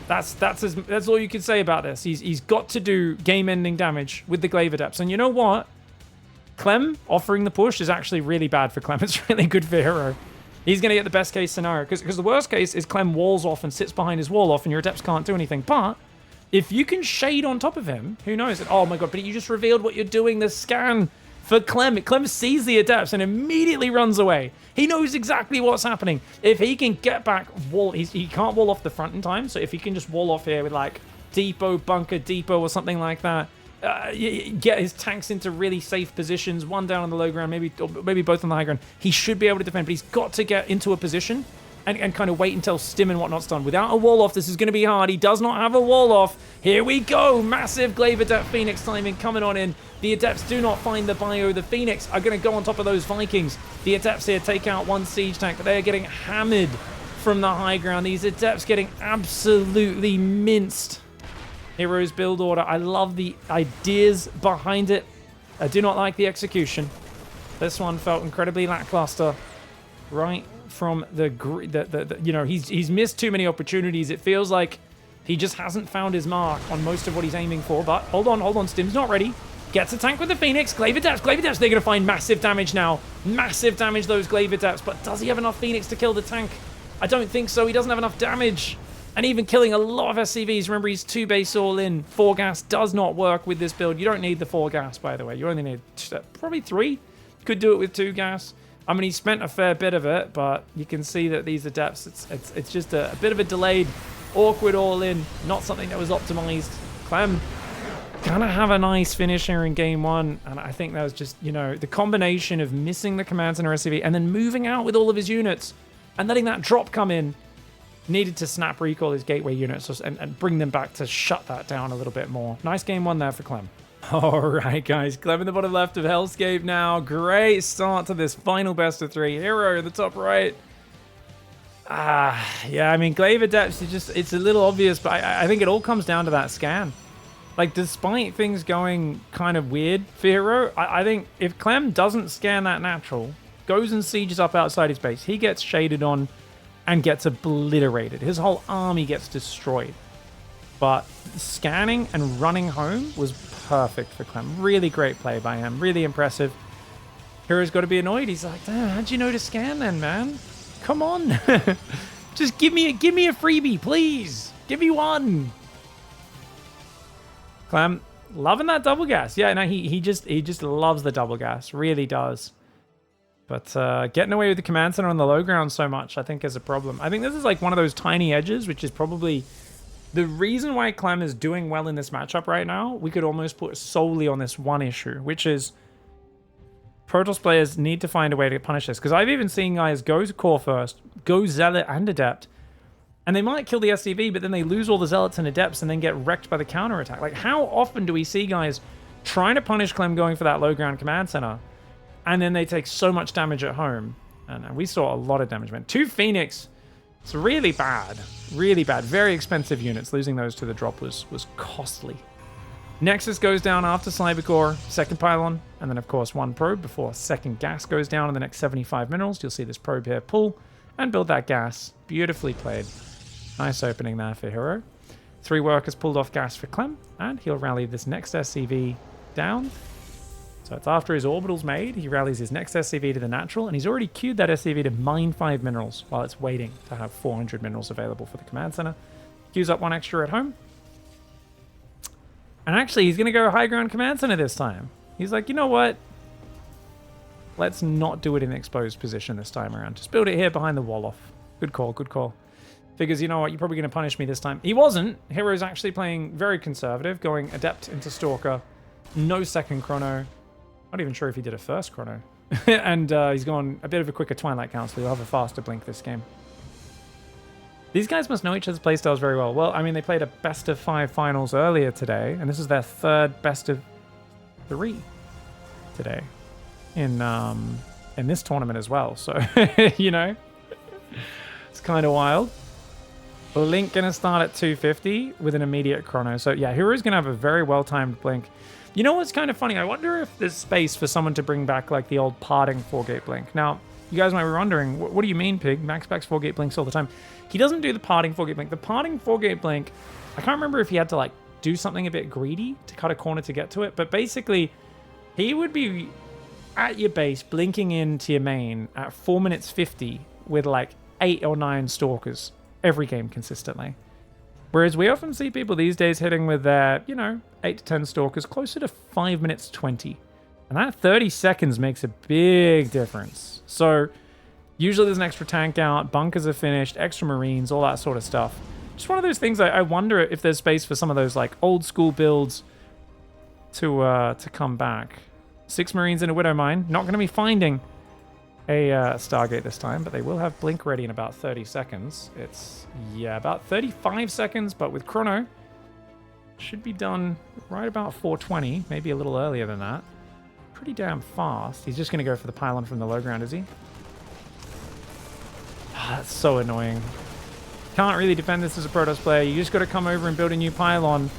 That's all you can say about this. He's got to do game-ending damage with the Glaive Adepts. And you know what? Clem offering the push is actually really bad for Clem. It's really good for Hero. He's going to get the best case scenario. Because the worst case is Clem walls off and sits behind his wall off and your Adepts can't do anything. But if you can shade on top of him, who knows? Oh my god, but you just revealed what you're doing. The scan for Clem. Clem sees the Adepts and immediately runs away. He knows exactly what's happening. If he can get back, he can't wall off the front in time. So if he can just wall off here with like depot, bunker, depot or something like that, get his tanks into really safe positions, 1 down on the low ground, maybe both on the high ground, he should be able to defend. But he's got to get into a position and kind of wait until stim and whatnot's done. Without a wall off, this is going to be hard. He does not have a wall off. Here we go. Massive Glaive Adept Phoenix timing coming on in. The Adepts do not find the bio. The Phoenix are going to go on top of those Vikings. The Adepts here take out 1 siege tank, but they are getting hammered from the high ground. These Adepts getting absolutely minced. Heroes build order. I love the ideas behind it. I do not like the execution. This one felt incredibly lackluster. Right from the you know, he's missed too many opportunities. It feels like he just hasn't found his mark on most of what he's aiming for. But hold on, Stim's not ready. Gets a tank with the Phoenix. Glaive Adepts. They're going to find massive damage now. Massive damage, those Glaive Adepts. But does he have enough Phoenix to kill the tank? I don't think so. He doesn't have enough damage. And even killing a lot of SCVs. Remember, he's 2 base all in. 4 gas does not work with this build. You don't need the 4 gas, by the way. You only need probably 3. Could do it with 2 gas. I mean, he spent a fair bit of it, but you can see that these Adepts, it's just a bit of a delayed, awkward all in. Not something that was optimized. Clem gonna have a nice finish here in game 1, and I think that was just, you know, the combination of missing the command center SCV and then moving out with all of his units and letting that drop come in. Needed to snap recall his gateway units and bring them back to shut that down a little bit more. Nice game 1 there for Clem. All right, guys, Clem in the bottom left of Hellscape now. Great start to this final best of 3. Hero in the top right. Yeah, I mean, Glaive Adepts, it's a little obvious, but I think it all comes down to that scan. Like, despite things going kind of weird for Hero, I think if Clem doesn't scan that natural, goes and sieges up outside his base, he gets shaded on and gets obliterated. His whole army gets destroyed. But scanning and running home was perfect for Clem. Really great play by him. Really impressive. Hero's got to be annoyed. He's like, damn, how'd you know to scan then, man? Come on. Just give me a freebie, please. Give me one. Clem, loving that double gas. Yeah, no, he just loves the double gas. Really does. But getting away with the command center on the low ground so much, I think, is a problem. I think this is like one of those tiny edges, which is probably the reason why Clem is doing well in this matchup right now. We could almost put solely on this one issue, which is Protoss players need to find a way to punish this. Because I've even seen guys go to core first, go Zealot and Adept, and they might kill the SCV, but then they lose all the Zealots and Adepts and then get wrecked by the counterattack. Like, how often do we see guys trying to punish Clem going for that low ground command center, and then they take so much damage at home? And we saw a lot of damage, man. 2 Phoenix. It's really bad. Really bad. Very expensive units. Losing those to the drop was costly. Nexus goes down after Cybercore, 2nd pylon, and then, of course, 1 probe before 2nd gas goes down in the next 75 minerals. You'll see this probe here pull and build that gas. Beautifully played. Nice opening there for Hero. 3 workers pulled off gas for Clem, and he'll rally this next SCV down. So it's after his orbital's made, he rallies his next SCV to the natural, and he's already queued that SCV to mine 5 minerals while it's waiting to have 400 minerals available for the command center. Queues up 1 extra at home. And actually, he's going to go high ground command center this time. He's like, you know what? Let's not do it in exposed position this time around. Just build it here behind the wall off. Good call, good call. Figures, you know what, you're probably going to punish me this time. He wasn't. Hero's actually playing very conservative, going Adept into Stalker. No 2nd chrono. Not even sure if he did a 1st chrono. And he's gone a bit of a quicker Twilight Council. He'll have a faster blink this game. These guys must know each other's playstyles very well. Well, I mean, they played a best of 5 finals earlier today, and this is their 3rd best of 3 today in this tournament as well. So, you know, it's kind of wild. Blink going to start at 250 with an immediate chrono. So, yeah, Hero's going to have a very well-timed blink. You know what's kind of funny? I wonder if there's space for someone to bring back, like, the old parting 4-gate blink. Now, you guys might be wondering, what do you mean, Pig? Max backs 4-gate blinks all the time. He doesn't do the parting 4-gate blink. The parting 4-gate blink, I can't remember if he had to, like, do something a bit greedy to cut a corner to get to it. But basically, he would be at your base, blinking into your main at 4 minutes 50 with, like, 8 or 9 stalkers every game consistently. Whereas we often see people these days hitting with their, you know, 8 to 10 stalkers closer to 5 minutes 20. And that 30 seconds makes a big difference. So usually there's an extra tank out, bunkers are finished, extra marines, all that sort of stuff. Just one of those things I wonder if there's space for some of those like old school builds to come back. 6 marines in a Widow Mine. Not going to be finding a Stargate this time, but they will have blink ready in about 30 seconds. It's, yeah, about 35 seconds, but with chrono, should be done right about 420, maybe a little earlier than that. Pretty damn fast. He's just going to go for the pylon from the low ground, is he? That's so annoying. Can't really defend this as a Protoss player. You just got to come over and build a new pylon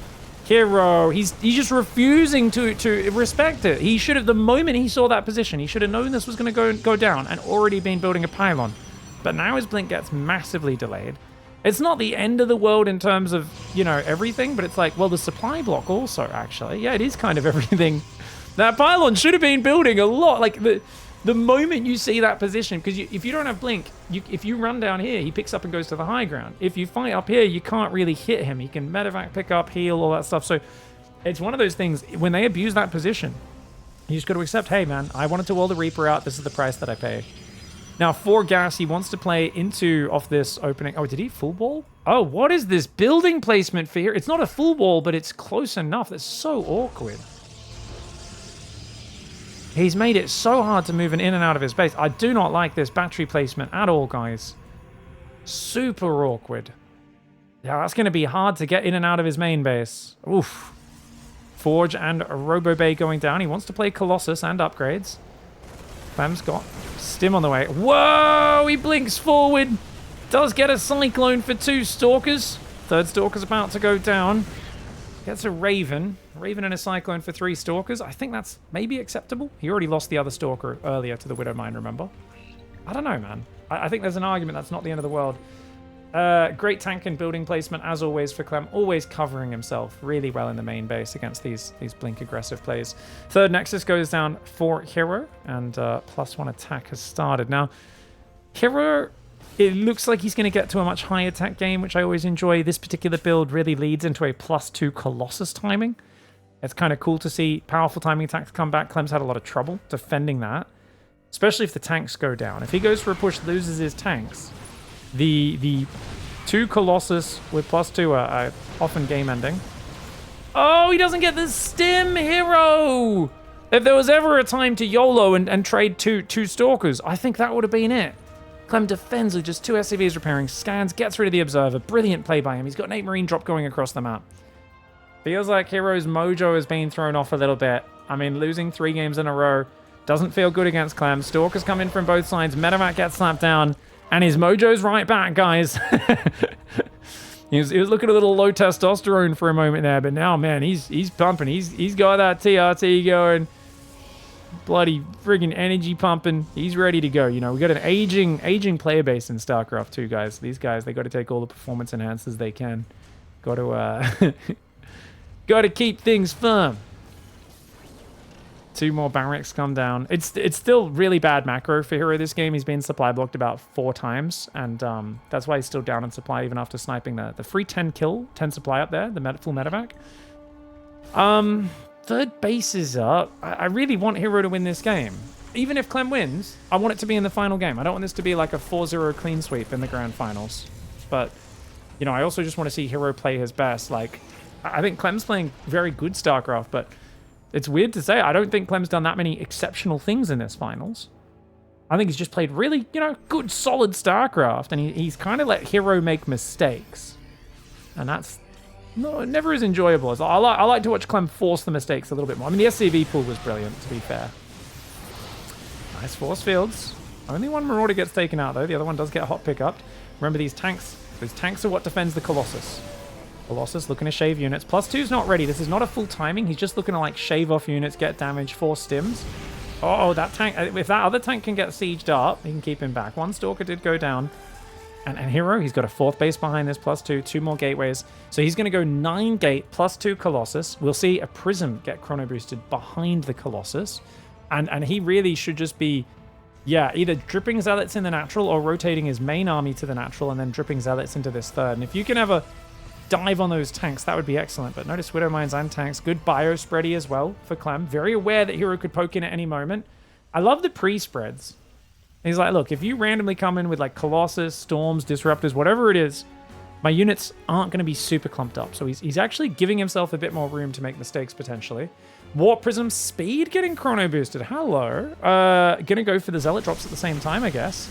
Hero, he's just refusing to respect it. He should have, the moment he saw that position, he should have known this was going to go down and already been building a pylon. But now his blink gets massively delayed. It's not the end of the world in terms of, you know, everything, but it's like, well, the supply block also, actually. Yeah, it is kind of everything. That pylon should have been building a lot. Like, the moment you see that position, because if you don't have blink, if you run down here, he picks up and goes to the high ground. If you fight up here, you can't really hit him. He can medevac, pick up, heal, all that stuff. So it's one of those things, when they abuse that position, you just got to accept, hey, man, I wanted to wall the Reaper out. This is the price that I pay. Now, for gas, he wants to play into off this opening. Oh, did he full ball? Oh, what is this building placement for here? It's not a full ball, but it's close enough. That's so awkward. He's made it so hard to move in and out of his base. I do not like this battery placement at all, guys. Super awkward. Yeah, that's going to be hard to get in and out of his main base. Oof. Forge and Robo Bay going down. He wants to play Colossus and upgrades. Clem's got Stim on the way. Whoa! He blinks forward. Does get a Cyclone for 2 Stalkers. Third Stalker's about to go down. Gets a Raven. Raven and a Cyclone for 3 Stalkers. I think that's maybe acceptable. He already lost the other Stalker earlier to the Widowmine, remember? I don't know, man. I think there's an argument that's not the end of the world. Great tank and building placement, as always, for Clem. Always covering himself really well in the main base against these blink aggressive plays. Third Nexus goes down for Hero, and +1 attack has started. Now, Hero, it looks like he's going to get to a much higher attack game, which I always enjoy. This particular build really leads into a +2 Colossus timing. It's kind of cool to see powerful timing attacks come back. Clem's had a lot of trouble defending that, especially if the tanks go down. If he goes for a push, loses his tanks, the 2 Colossus with +2 are often game-ending. Oh, he doesn't get the Stim, Hero! If there was ever a time to YOLO and trade two Stalkers, I think that would have been it. Clem defends with just 2 SCVs repairing, scans, gets rid of the Observer. Brilliant play by him. He's got an 8 Marine drop going across the map. Feels like Hero's mojo has been thrown off a little bit. I mean, losing 3 games in a row doesn't feel good against Clem. Stalkers come in from both sides. Medevac gets slapped down. And his mojo's right back, guys. he was looking a little low testosterone for a moment there, but now, man, he's pumping. He's got that TRT going. Bloody friggin' energy pumping. He's ready to go. You know, we got an aging player base in StarCraft 2, guys. These guys, they got to take all the performance enhancers they can. Got to got to keep things firm. 2 more barracks come down. It's still really bad macro for Hero this game. He's been supply blocked about 4 times, and that's why he's still down in supply even after sniping the free 10 supply up there, the full medevac. Third base is up. I really want Hero to win this game. Even if Clem wins, I want it to be in the final game. I don't want this to be like a 4-0 clean sweep in the grand finals. But, you know, I also just want to see Hero play his best. Like, I think Clem's playing very good StarCraft, but it's weird to say. I don't think Clem's done that many exceptional things in this finals. I think he's just played really, you know, good, solid StarCraft, and he's kind of let Hero make mistakes. And that's never as enjoyable as I like to watch Clem force the mistakes a little bit more. I mean, the SCV pool was brilliant, to be fair. Nice force fields. Only one Marauder gets taken out, though. The other one does get hot pick up. Remember, these tanks are what defends the Colossus. Colossus looking to shave units. +2's not ready. This is not a full timing. He's just looking to, like, shave off units, get damage, force stims. Oh, that tank. If that other tank can get sieged up, he can keep him back. 1 Stalker did go down. And Hero, he's got a 4th base behind this, +2, 2 more gateways. So he's going to go 9 gate, +2 Colossus. We'll see a Prism get chrono boosted behind the Colossus. And he really should just be, yeah, either dripping Zealots in the natural or rotating his main army to the natural and then dripping Zealots into this third. And if you can ever dive on those tanks, that would be excellent. But notice Widow Mines and tanks. Good bio spready as well for Clem. Very aware that Hero could poke in at any moment. I love the pre-spreads. He's like, look, if you randomly come in with like Colossus, Storms, Disruptors, whatever it is, my units aren't going to be super clumped up. So he's actually giving himself a bit more room to make mistakes potentially. Warp Prism speed getting chrono boosted. Hello. Gonna go for the Zealot drops at the same time, I guess.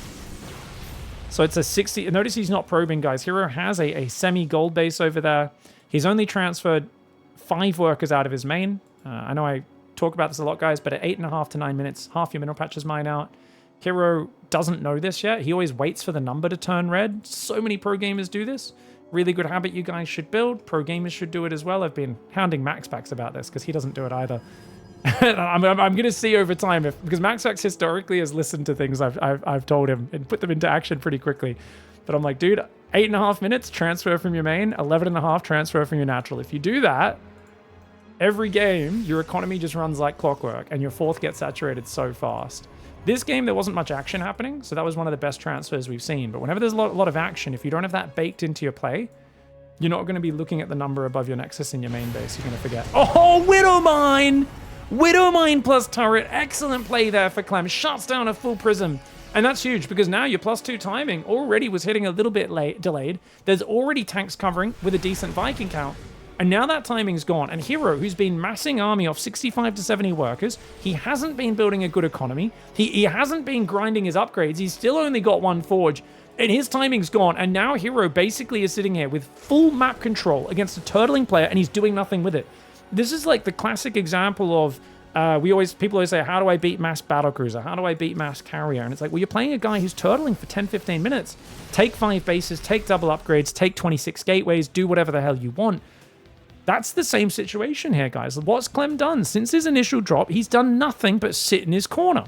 So it's a 60. Notice he's not probing, guys. Hero has a semi-gold base over there. He's only transferred 5 workers out of his main. I know I talk about this a lot, guys, but at 8.5 to 9 minutes, half your mineral patches mine out. Hero doesn't know this yet. He always waits for the number to turn red. So many pro gamers do this. Really good habit you guys should build. Pro gamers should do it as well. I've been hounding MaxPax about this because he doesn't do it either. I'm going to see over time because MaxPax historically has listened to things I've told him and put them into action pretty quickly. But I'm like, dude, 8.5 minutes transfer from your main, 11.5 transfer from your natural. If you do that, every game, your economy just runs like clockwork and your fourth gets saturated so fast. This game, there wasn't much action happening, so that was one of the best transfers we've seen. But whenever there's a lot of action, if you don't have that baked into your play, you're not going to be looking at the number above your Nexus in your main base. You're going to forget. Oh, Widowmine! Widowmine plus turret. Excellent play there for Clem. Shuts down a full prism. And that's huge because now your +2 timing already was hitting a little bit delayed. There's already tanks covering with a decent Viking count. And now that timing's gone. And Hero, who's been massing army off 65 to 70 workers, he hasn't been building a good economy. He hasn't been grinding his upgrades. He's still only got one forge. And his timing's gone. And now Hero basically is sitting here with full map control against a turtling player, and he's doing nothing with it. This is like the classic example of people always say, how do I beat mass battlecruiser? How do I beat mass carrier? And it's like, well, you're playing a guy who's turtling for 10, 15 minutes. Take 5 bases, take double upgrades, take 26 gateways, do whatever the hell you want. That's the same situation here, guys. What's Clem done? Since his initial drop, he's done nothing but sit in his corner.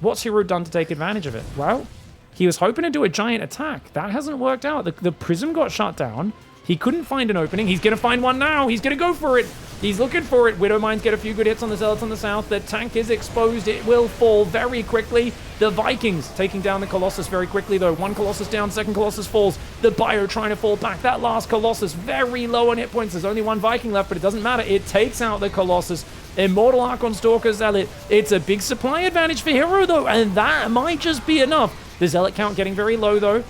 What's Hero done to take advantage of it? Well, he was hoping to do a giant attack. That hasn't worked out. The prism got shut down. He couldn't find an opening. He's going to find one now. He's going to go for it. He's looking for it. Widowmines get a few good hits on the Zealots on the south. The tank is exposed. It will fall very quickly. The Vikings taking down the Colossus very quickly, though. One Colossus down, second Colossus falls. The Bio trying to fall back. That last Colossus very low on hit points. There's only one Viking left, but it doesn't matter. It takes out the Colossus. Immortal Archon Stalker Zealot. It's a big supply advantage for Hero, though, and that might just be enough. The Zealot count getting very low, though.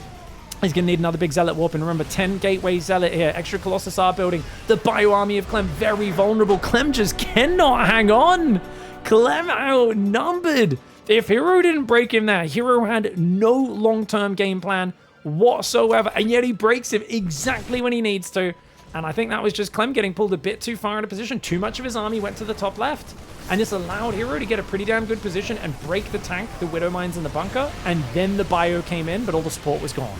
He's going to need another big Zealot warp. And remember, 10 Gateway Zealot here. Extra Colossus are building. The Bio Army of Clem, very vulnerable. Clem just cannot hang on. Clem outnumbered. If Hero didn't break him there, Hero had no long-term game plan whatsoever. And yet he breaks him exactly when he needs to. And I think that was just Clem getting pulled a bit too far out of position. Too much of his army went to the top left. And this allowed Hero to get a pretty damn good position and break the tank, the Widowmines in the bunker. And then the Bio came in, but all the support was gone.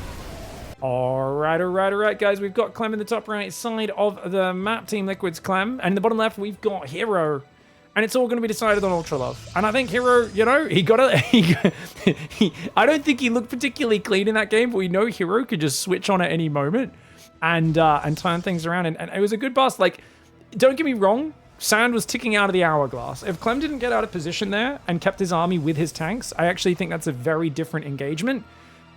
All right, guys. We've got Clem in the top right side of the map, Team Liquid's Clem. And in the bottom left, we've got Hero. And it's all going to be decided on Ultra Love. And I think Hero, you know, I don't think he looked particularly clean in that game, but we know Hero could just switch on at any moment and turn things around. And it was a good bust. Like, don't get me wrong. Sand was ticking out of the hourglass. If Clem didn't get out of position there and kept his army with his tanks, I actually think that's a very different engagement.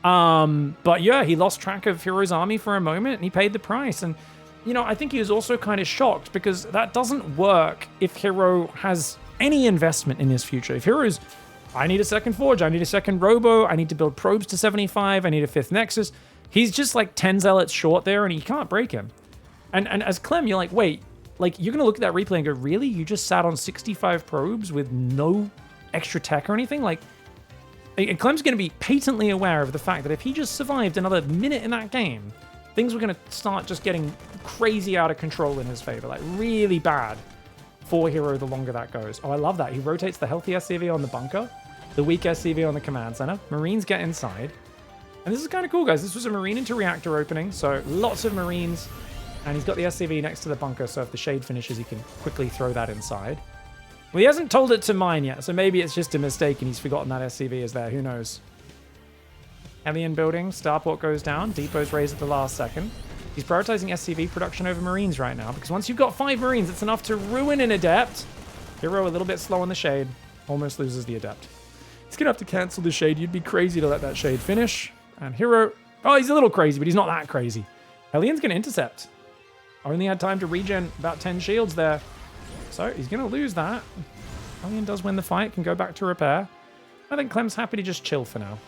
But yeah, he lost track of Hero's army for a moment and he paid the price. And, you know, I think he was also kind of shocked because that doesn't work if Hero has any investment in his future. If Hero's, I need a second Forge, I need a second Robo, I need to build probes to 75, I need a 5th Nexus. He's just like 10 Zealots short there and he can't break him. And as Clem, you're like, wait, like you're going to look at that replay and go, really? You just sat on 65 probes with no extra tech or anything? Like, and Clem's going to be patently aware of the fact that if he just survived another minute in that game, things were going to start just getting crazy out of control in his favor, like really bad for Hero the longer that goes. Oh, I love that. He rotates the healthy SCV on the bunker, the weak SCV on the command center. Marines get inside. And this is kind of cool, guys. This was a Marine into reactor opening, so lots of Marines. And he's got the SCV next to the bunker, so if the shade finishes, he can quickly throw that inside. Well, he hasn't told it to mine yet, so maybe it's just a mistake and he's forgotten that SCV is there. Who knows? Hellion building, Starport goes down, Depot's raised at the last second. He's prioritizing SCV production over Marines right now, because once you've got 5 Marines, it's enough to ruin an Adept. Hero a little bit slow on the shade, almost loses the Adept. He's going to have to cancel the shade. You'd be crazy to let that shade finish. And Hero, oh, he's a little crazy, but he's not that crazy. Hellion's going to intercept. Only had time to regen about 10 shields there. So he's going to lose that. Hellion does win the fight, can go back to repair. I think Clem's happy to just chill for now.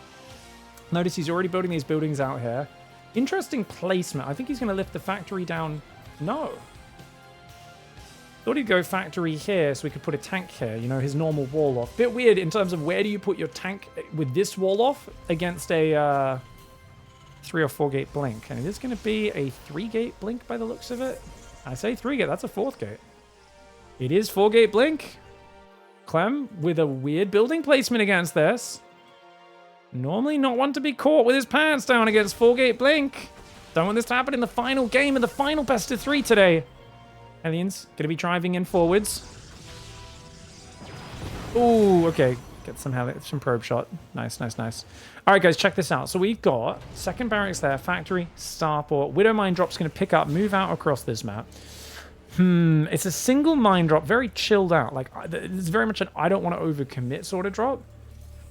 Notice he's already building these buildings out here. Interesting placement. I think he's going to lift the factory down. No. Thought he'd go factory here so we could put a tank here. You know, his normal wall off. Bit weird in terms of where do you put your tank with this wall off against a 3 or 4 gate blink. And it is going to be a 3 gate blink by the looks of it. I say 3 gate. That's a 4th gate. It is 4 gate blink. Clem with a weird building placement against this. Normally not one to be caught with his pants down against 4 gate blink. Don't want this to happen in the final game of the final best of 3 today. Aliens going to be driving in forwards. Ooh, okay. Get some probe shot. Nice, nice, nice. All right, guys, check this out. So we've got second barracks there, factory, starport. Widow mine drop's going to pick up, move out across this map. It's a single mine drop, very chilled out. Like, it's very much an I don't want to overcommit sort of drop.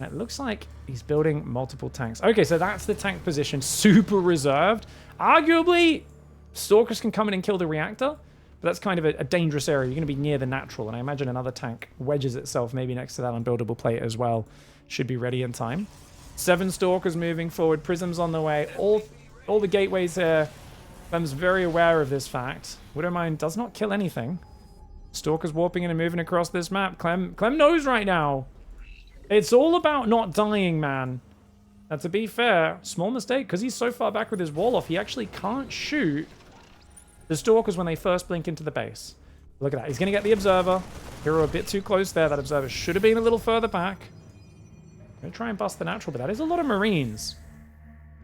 And it looks like he's building multiple tanks. Okay, so that's the tank position. Super reserved. Arguably, Stalkers can come in and kill the reactor. But that's kind of a dangerous area. You're going to be near the natural. And I imagine another tank wedges itself maybe next to that unbuildable plate as well. Should be ready in time. 7 Stalkers moving forward. Prism's on the way. All the gateways here. CLEM's very aware of this fact. Widowmine does not kill anything. Stalkers warping in and moving across this map. CLEM knows right now. It's all about not dying, man. Now, to be fair, small mistake, because he's so far back with his wall off, he actually can't shoot the Stalkers when they first blink into the base. Look at that. He's going to get the Observer. Hero a bit too close there. That Observer should have been a little further back. Going to try and bust the natural, but that is a lot of Marines.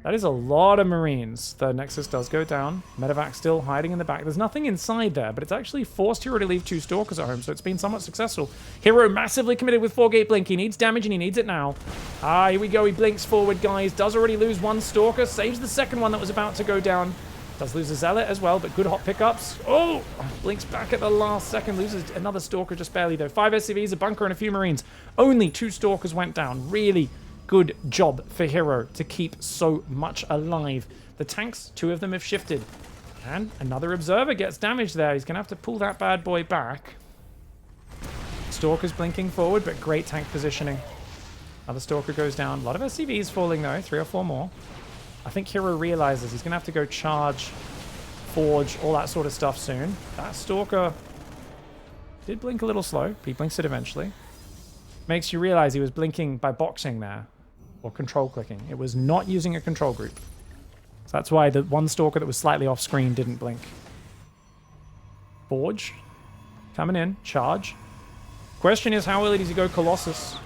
That is a lot of Marines. The Nexus does go down. Medevac still hiding in the back. There's nothing inside there, but it's actually forced Hero to leave 2 Stalkers at home, so it's been somewhat successful. Hero massively committed with 4-gate blink. He needs damage, and he needs it now. Ah, here we go. He blinks forward, guys. Does already lose 1 Stalker. Saves the second one that was about to go down. Does lose a Zealot as well, but good hot pickups. Oh, blinks back at the last second. Loses another Stalker just barely, though. 5 SCVs, a bunker, and a few Marines. Only 2 Stalkers went down. Really good job for Hero to keep so much alive. The tanks, 2 of them have shifted. And another Observer gets damaged there. He's going to have to pull that bad boy back. Stalker's blinking forward, but great tank positioning. Another Stalker goes down. A lot of SCVs falling, though. 3 or 4 more. I think Hero realizes he's going to have to go charge, forge, all that sort of stuff soon. That Stalker did blink a little slow. But he blinks it eventually. Makes you realize he was blinking by boxing there. Or control clicking. It was not using a control group. So that's why the 1 Stalker that was slightly off screen didn't blink. Forge. Coming in. Charge. Question is, how early does he go Colossus?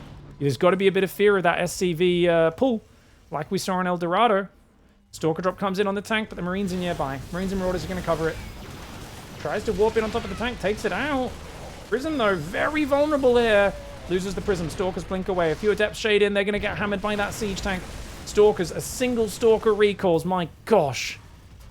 There's got to be a bit of fear of that SCV pull. Like we saw in El Dorado. Stalker drop comes in on the tank, but the Marines are nearby. Marines and Marauders are going to cover it. Tries to warp in on top of the tank, takes it out. Prism, though, very vulnerable here. Loses the Prism. Stalkers blink away. A few Adepts shade in. They're going to get hammered by that siege tank. Stalkers, a single Stalker recalls. My gosh.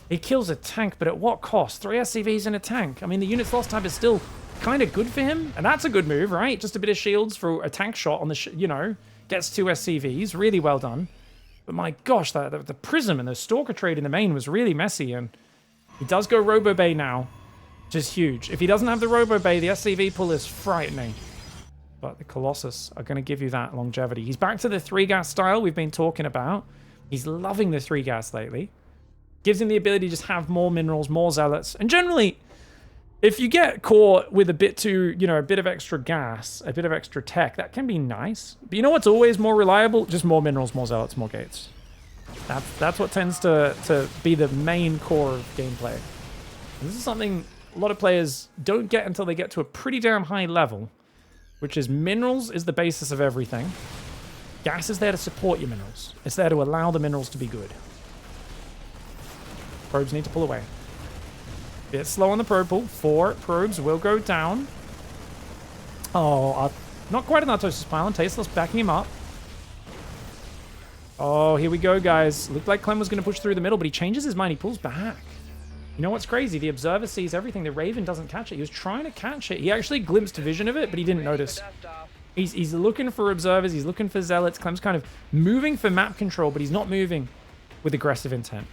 He kills a tank, but at what cost? 3 SCVs in a tank. I mean, the unit's lost time is still kind of good for him. And that's a good move, right? Just a bit of shields for a tank shot on the, gets 2 SCVs. Really well done. But my gosh, the Prism and the Stalker trade in the main was really messy. And he does go Robo Bay now, which is huge. If he doesn't have the Robo Bay, the SCV pull is frightening. But the Colossus are going to give you that longevity. He's back to the 3-gas style we've been talking about. He's loving the 3-gas lately. Gives him the ability to just have more minerals, more zealots. And generally, if you get caught with a bit too, a bit of extra gas, a bit of extra tech, that can be nice. But you know what's always more reliable? Just more minerals, more zealots, more gates. That's what tends to be the main core of gameplay. And this is something a lot of players don't get until they get to a pretty damn high level, which is minerals is the basis of everything. Gas is there to support your minerals. It's there to allow the minerals to be good. Probes need to pull away. Bit slow on the probe pull. 4 probes will go down. Oh, not quite an Artosis pylon. Tasteless backing him up. Oh, here we go, guys. Looked like CLEM was going to push through the middle, but he changes his mind. He pulls back. You know what's crazy? The Observer sees everything. The Raven doesn't catch it. He was trying to catch it. He actually glimpsed vision of it, but he didn't notice. He's looking for Observers. He's looking for Zealots. CLEM's kind of moving for map control, but he's not moving with aggressive intent.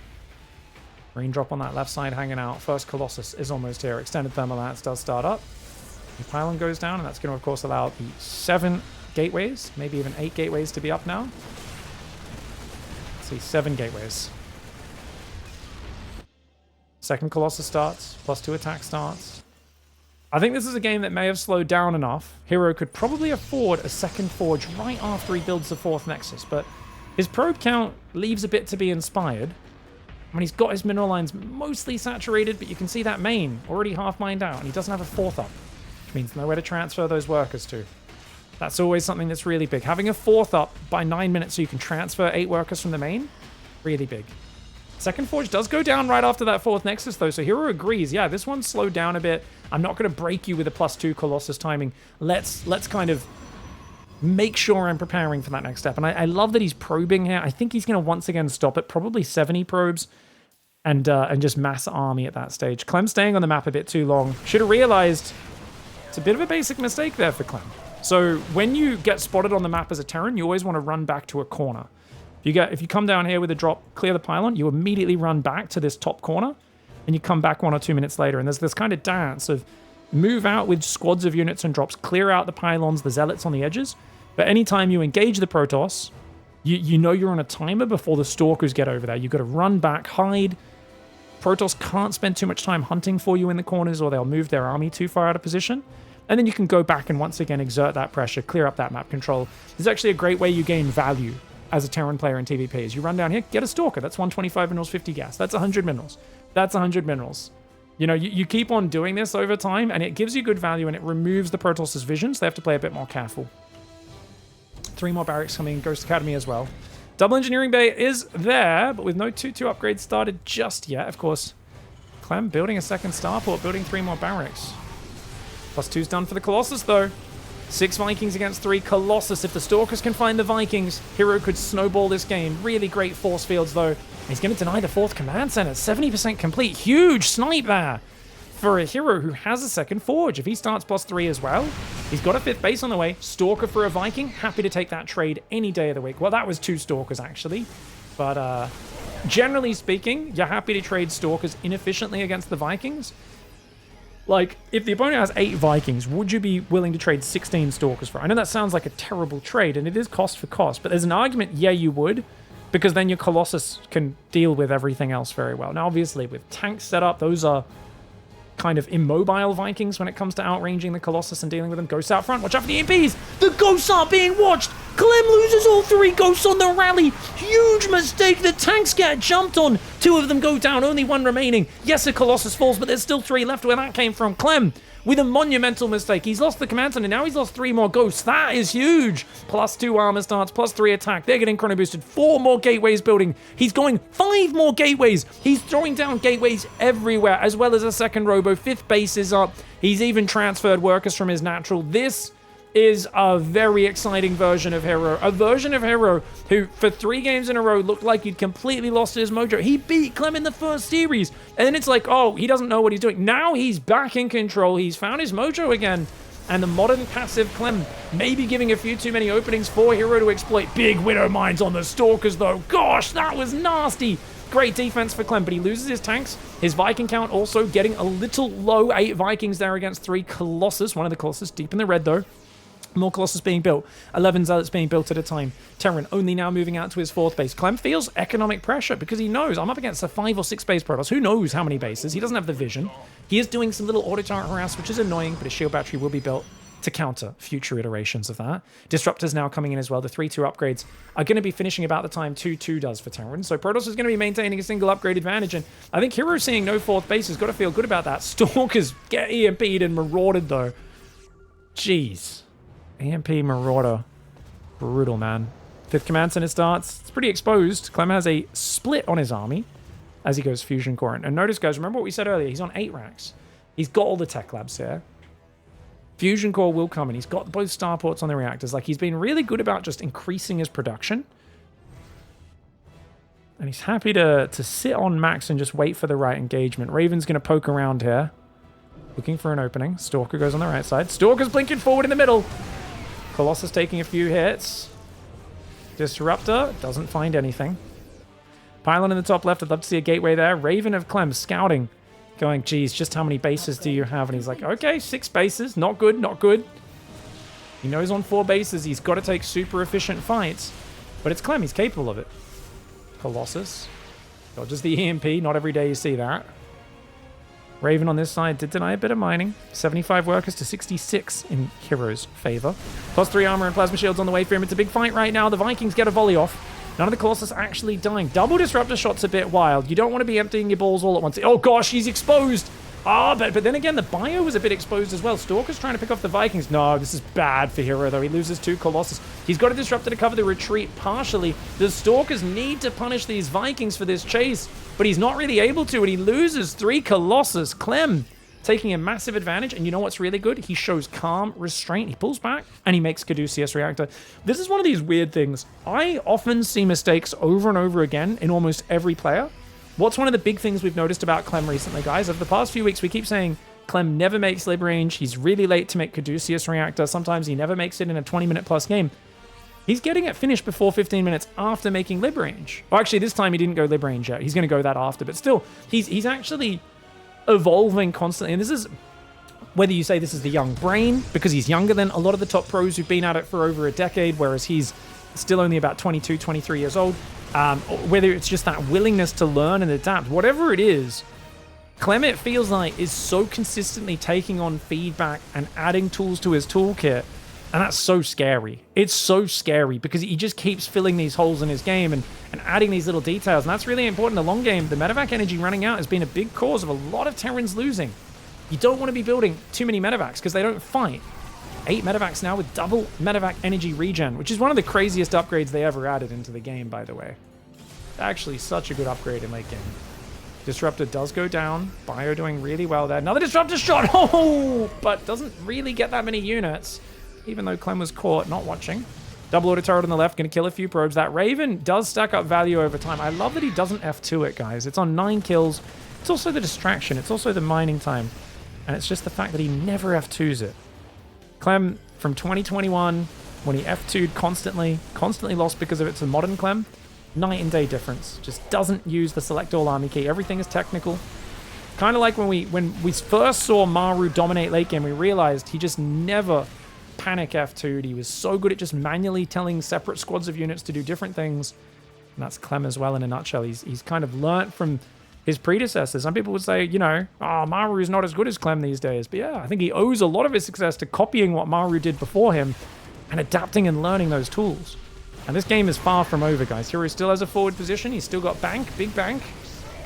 Marine drop on that left side hanging out. First Colossus is almost here. Extended thermal lance does start up. The pylon goes down, and that's going to, of course, allow the 7 gateways, maybe even 8 gateways to be up now. Let's see, 7 gateways. Second Colossus starts, +2 attack starts. I think this is a game that may have slowed down enough. Hero could probably afford a second Forge right after he builds the 4th Nexus, but his probe count leaves a bit to be inspired. I mean, he's got his mineral lines mostly saturated, but you can see that main already half mined out, and he doesn't have a 4th up, which means nowhere to transfer those workers to. That's always something that's really big. Having a 4th up by 9 minutes so you can transfer 8 workers from the main, really big. Second Forge does go down right after that fourth Nexus, though, so Hero agrees. Yeah, this one's slowed down a bit. I'm not going to break you with a +2 Colossus timing. Let's kind of make sure I'm preparing for that next step. And I love that he's probing here. I think he's going to once again stop at probably 70 probes and just mass army at that stage. Clem staying on the map a bit too long. Should have realized it's a bit of a basic mistake there for Clem. So when you get spotted on the map as a Terran, you always want to run back to a corner. If you come down here with a drop, clear the pylon, you immediately run back to this top corner, and you come back 1 or 2 minutes later. And there's this kind of dance of move out with squads of units and drops, clear out the pylons, the zealots on the edges. But anytime you engage the Protoss, you know you're on a timer before the Stalkers get over there. You've got to run back, hide. Protoss can't spend too much time hunting for you in the corners, or they'll move their army too far out of position. And then you can go back and once again exert that pressure, clear up that map control. This is actually a great way you gain value as a Terran player in TVP. Is you run down here, get a Stalker. That's 125 minerals, 50 gas. That's 100 minerals. That's 100 minerals. You know, you keep on doing this over time, and it gives you good value, and it removes the Protoss' vision, so they have to play a bit more careful. 3 more barracks coming in Ghost Academy as well. Double Engineering Bay is there, but with no 2-2 upgrades started just yet. Of course, Clem building a second starport, building 3 more barracks. +2's done for the Colossus, though. 6 Vikings against 3 Colossus. If the Stalkers can find the Vikings, Hero could snowball this game. Really great force fields, though. He's going to deny the 4th command center. 70% complete. Huge snipe there for a Hero who has a second Forge. If he starts +3 as well, he's got a 5th base on the way. Stalker for a Viking. Happy to take that trade any day of the week. Well, that was 2 Stalkers, actually. But generally speaking, you're happy to trade Stalkers inefficiently against the Vikings. Like, if the opponent has 8 Vikings, would you be willing to trade 16 Stalkers for? I know that sounds like a terrible trade, and it is cost for cost, but there's an argument, yeah, you would, because then your Colossus can deal with everything else very well. Now, obviously, with tanks set up, those are kind of immobile Vikings when it comes to outranging the Colossus and dealing with them. Ghosts out front, watch out for the EMPs! The Ghosts are being watched! Clem loses all 3 Ghosts on the rally! Huge mistake, the tanks get jumped on! 2 of them go down, only 1 remaining. Yes, a Colossus falls, but there's still 3 left where that came from. Clem with a monumental mistake. He's lost the command center, now he's lost 3 more Ghosts. That is huge! +2 armor starts, +3 attack. They're getting chrono boosted. 4 more gateways building. He's going 5 more gateways. He's throwing down gateways everywhere, as well as a second robo. 5th base is up. He's even transferred workers from his natural. This is a very exciting version of Hero. A version of Hero who, for 3 games in a row, looked like he'd completely lost his mojo. He beat Clem in the first series, and then it's like, oh, he doesn't know what he's doing. Now he's back in control. He's found his mojo again, and the modern passive Clem may be giving a few too many openings for Hero to exploit. Big Widow Mines on the Stalkers, though. Gosh, that was nasty. Great defense for Clem, but he loses his tanks. His Viking count also getting a little low. 8 Vikings there against 3 Colossus. One of the Colossus deep in the red, though. More Colossus being built. 11 Zealots being built at a time. Terran only now moving out to his 4th base. Clem feels economic pressure because he knows I'm up against a 5 or 6 base Protoss. Who knows how many bases? He doesn't have the vision. He is doing some little auto-turret harass, which is annoying, but his shield battery will be built to counter future iterations of that. Disruptors now coming in as well. The 3-2 upgrades are going to be finishing about the time 2-2 does for Terran. So Protoss is going to be maintaining a single upgrade advantage, and I think Hero seeing no 4th base has got to feel good about that. Stalkers get EMP'd and marauded, though. Jeez. EMP Marauder. Brutal, man. 5th command center starts. It's pretty exposed. Clem has a split on his army as he goes Fusion Core. And notice, guys, remember what we said earlier. He's on 8 racks. He's got all the tech labs here. Fusion Core will come in. He's got both starports on the reactors. Like, he's been really good about just increasing his production. And he's happy to sit on max and just wait for the right engagement. Raven's going to poke around here, looking for an opening. Stalker goes on the right side. Stalker's blinking forward in the middle. Colossus taking a few hits. Disruptor doesn't find anything. Pylon in the top left. I'd love to see a gateway there. Raven of Clem scouting. Going, geez, just how many bases do you have? And he's like, okay, 6 bases. Not good, not good. He knows on 4 bases he's got to take super efficient fights. But it's Clem. He's capable of it. Colossus dodges the EMP. Not every day you see that. Raven on this side did deny a bit of mining. 75 workers to 66 in Hero's favor. +3 armor and plasma shields on the way for him. It's a big fight right now. The Vikings get a volley off. None of the Colossus actually dying. Double disruptor shot's a bit wild. You don't want to be emptying your balls all at once. Oh gosh, he's exposed. Oh, but then again, the bio was a bit exposed as well. Stalker's trying to pick off the Vikings. No, this is bad for Hero, though. He loses 2 Colossus. He's got a Disruptor to cover the retreat partially. The Stalkers need to punish these Vikings for this chase, but he's not really able to, and he loses 3 Colossus. CLEM taking a massive advantage, and you know what's really good? He shows calm restraint. He pulls back, and he makes Caduceus Reactor. This is one of these weird things. I often see mistakes over and over again in almost every player. What's one of the big things we've noticed about CLEM recently, guys? Over the past few weeks, we keep saying CLEM never makes lib range. He's really late to make Caduceus Reactor. Sometimes he never makes it in a 20-minute plus game. He's getting it finished before 15 minutes after making lib range. Well, actually, this time he didn't go lib range yet. He's going to go that after. But still, he's actually evolving constantly. And this is, whether you say this is the young brain, because he's younger than a lot of the top pros who've been at it for over a decade, whereas he's still only about 22, 23 years old. Whether it's just that willingness to learn and adapt, whatever it is, CLEM, it feels like, is so consistently taking on feedback and adding tools to his toolkit, and that's so scary. It's so scary because he just keeps filling these holes in his game and adding these little details, and that's really important in the long game. The medevac energy running out has been a big cause of a lot of Terrans losing. You don't want to be building too many medevacs because they don't fight. 8 medevacs now with double medevac energy regen, which is one of the craziest upgrades they ever added into the game, by the way. Actually, such a good upgrade in late game. Disruptor does go down. Bio doing really well there. Another Disruptor shot! Oh! But doesn't really get that many units, even though CLEM was caught, not watching. Double auto turret on the left, going to kill a few probes. That Raven does stack up value over time. I love that he doesn't F2 it, guys. It's on 9 kills. It's also the distraction. It's also the mining time. And it's just the fact that he never F2s it. CLEM from 2021, when he F2'd constantly lost because of it to modern CLEM. Night and day difference. Just doesn't use the select all army key. Everything is technical. Kind of like when we first saw Maru dominate late game, we realized he just never panic F2'd. He was so good at just manually telling separate squads of units to do different things. And that's CLEM as well in a nutshell. He's kind of learnt from his predecessors. Some people would say, you know, oh, Maru is not as good as CLEM these days. But yeah, I think he owes a lot of his success to copying what Maru did before him and adapting and learning those tools. And this game is far from over, guys. Hero still has a forward position. He's still got bank, big bank.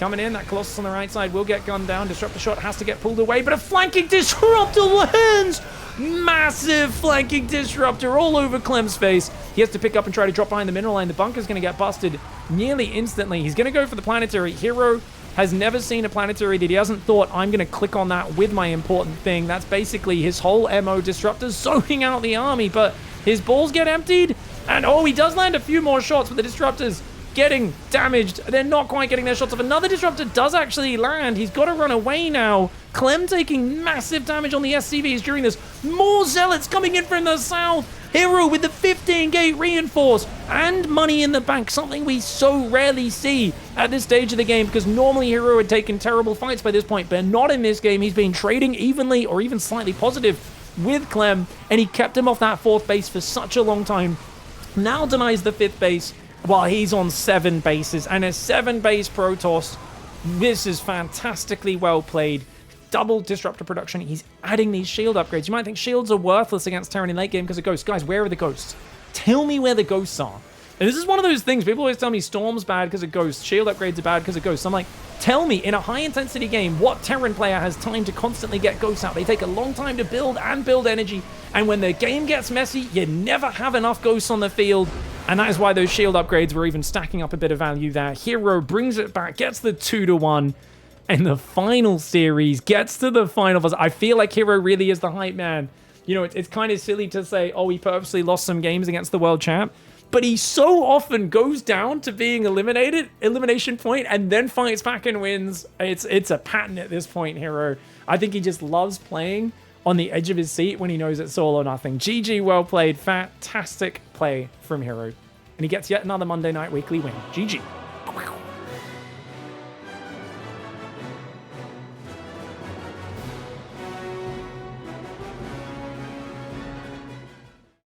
Coming in, that Colossus on the right side will get gunned down. Disruptor shot has to get pulled away, but a flanking Disruptor lands! Massive flanking Disruptor all over CLEM's face. He has to pick up and try to drop behind the mineral line. The bunker's going to get busted nearly instantly. He's going to go for the planetary. Hero has never seen a planetary that he hasn't thought, I'm going to click on that with my important thing. That's basically his whole MO. Disruptor's zoning out the army, but his balls get emptied. And oh, he does land a few more shots, but the Disruptors getting damaged. They're not quite getting their shots off. Another Disruptor does actually land. He's got to run away now. CLEM taking massive damage on the SCVs during this. More Zealots coming in from the south. Hero with the 15-gate reinforce and money in the bank, something we so rarely see at this stage of the game because normally Hero had taken terrible fights by this point, but not in this game. He's been trading evenly or even slightly positive with CLEM, and he kept him off that 4th base for such a long time. Now denies the 5th base while he's on 7 bases and a 7-base Protoss. This is fantastically well played. Double Disruptor production. He's adding these shield upgrades. You might think shields are worthless against Terran in late game because of ghosts. Guys, where are the ghosts? Tell me where the ghosts are. And this is one of those things. People always tell me Storm's bad because of ghosts. Shield upgrades are bad because of ghosts. I'm like, tell me, in a high-intensity game, what Terran player has time to constantly get ghosts out? They take a long time to build and build energy. And when the game gets messy, you never have enough ghosts on the field. And that is why those shield upgrades were even stacking up a bit of value there. Hero brings it back, gets the 2-1. And the final series gets to the final. I feel like Hero really is the hype man. You know, it's kind of silly to say, oh, he purposely lost some games against the world champ. But he so often goes down to being eliminated, elimination point, and then fights back and wins. It's a pattern at this point, Hero. I think he just loves playing on the edge of his seat when he knows it's all or nothing. GG, well played. Fantastic play from Hero. And he gets yet another Monday Night Weekly win. GG.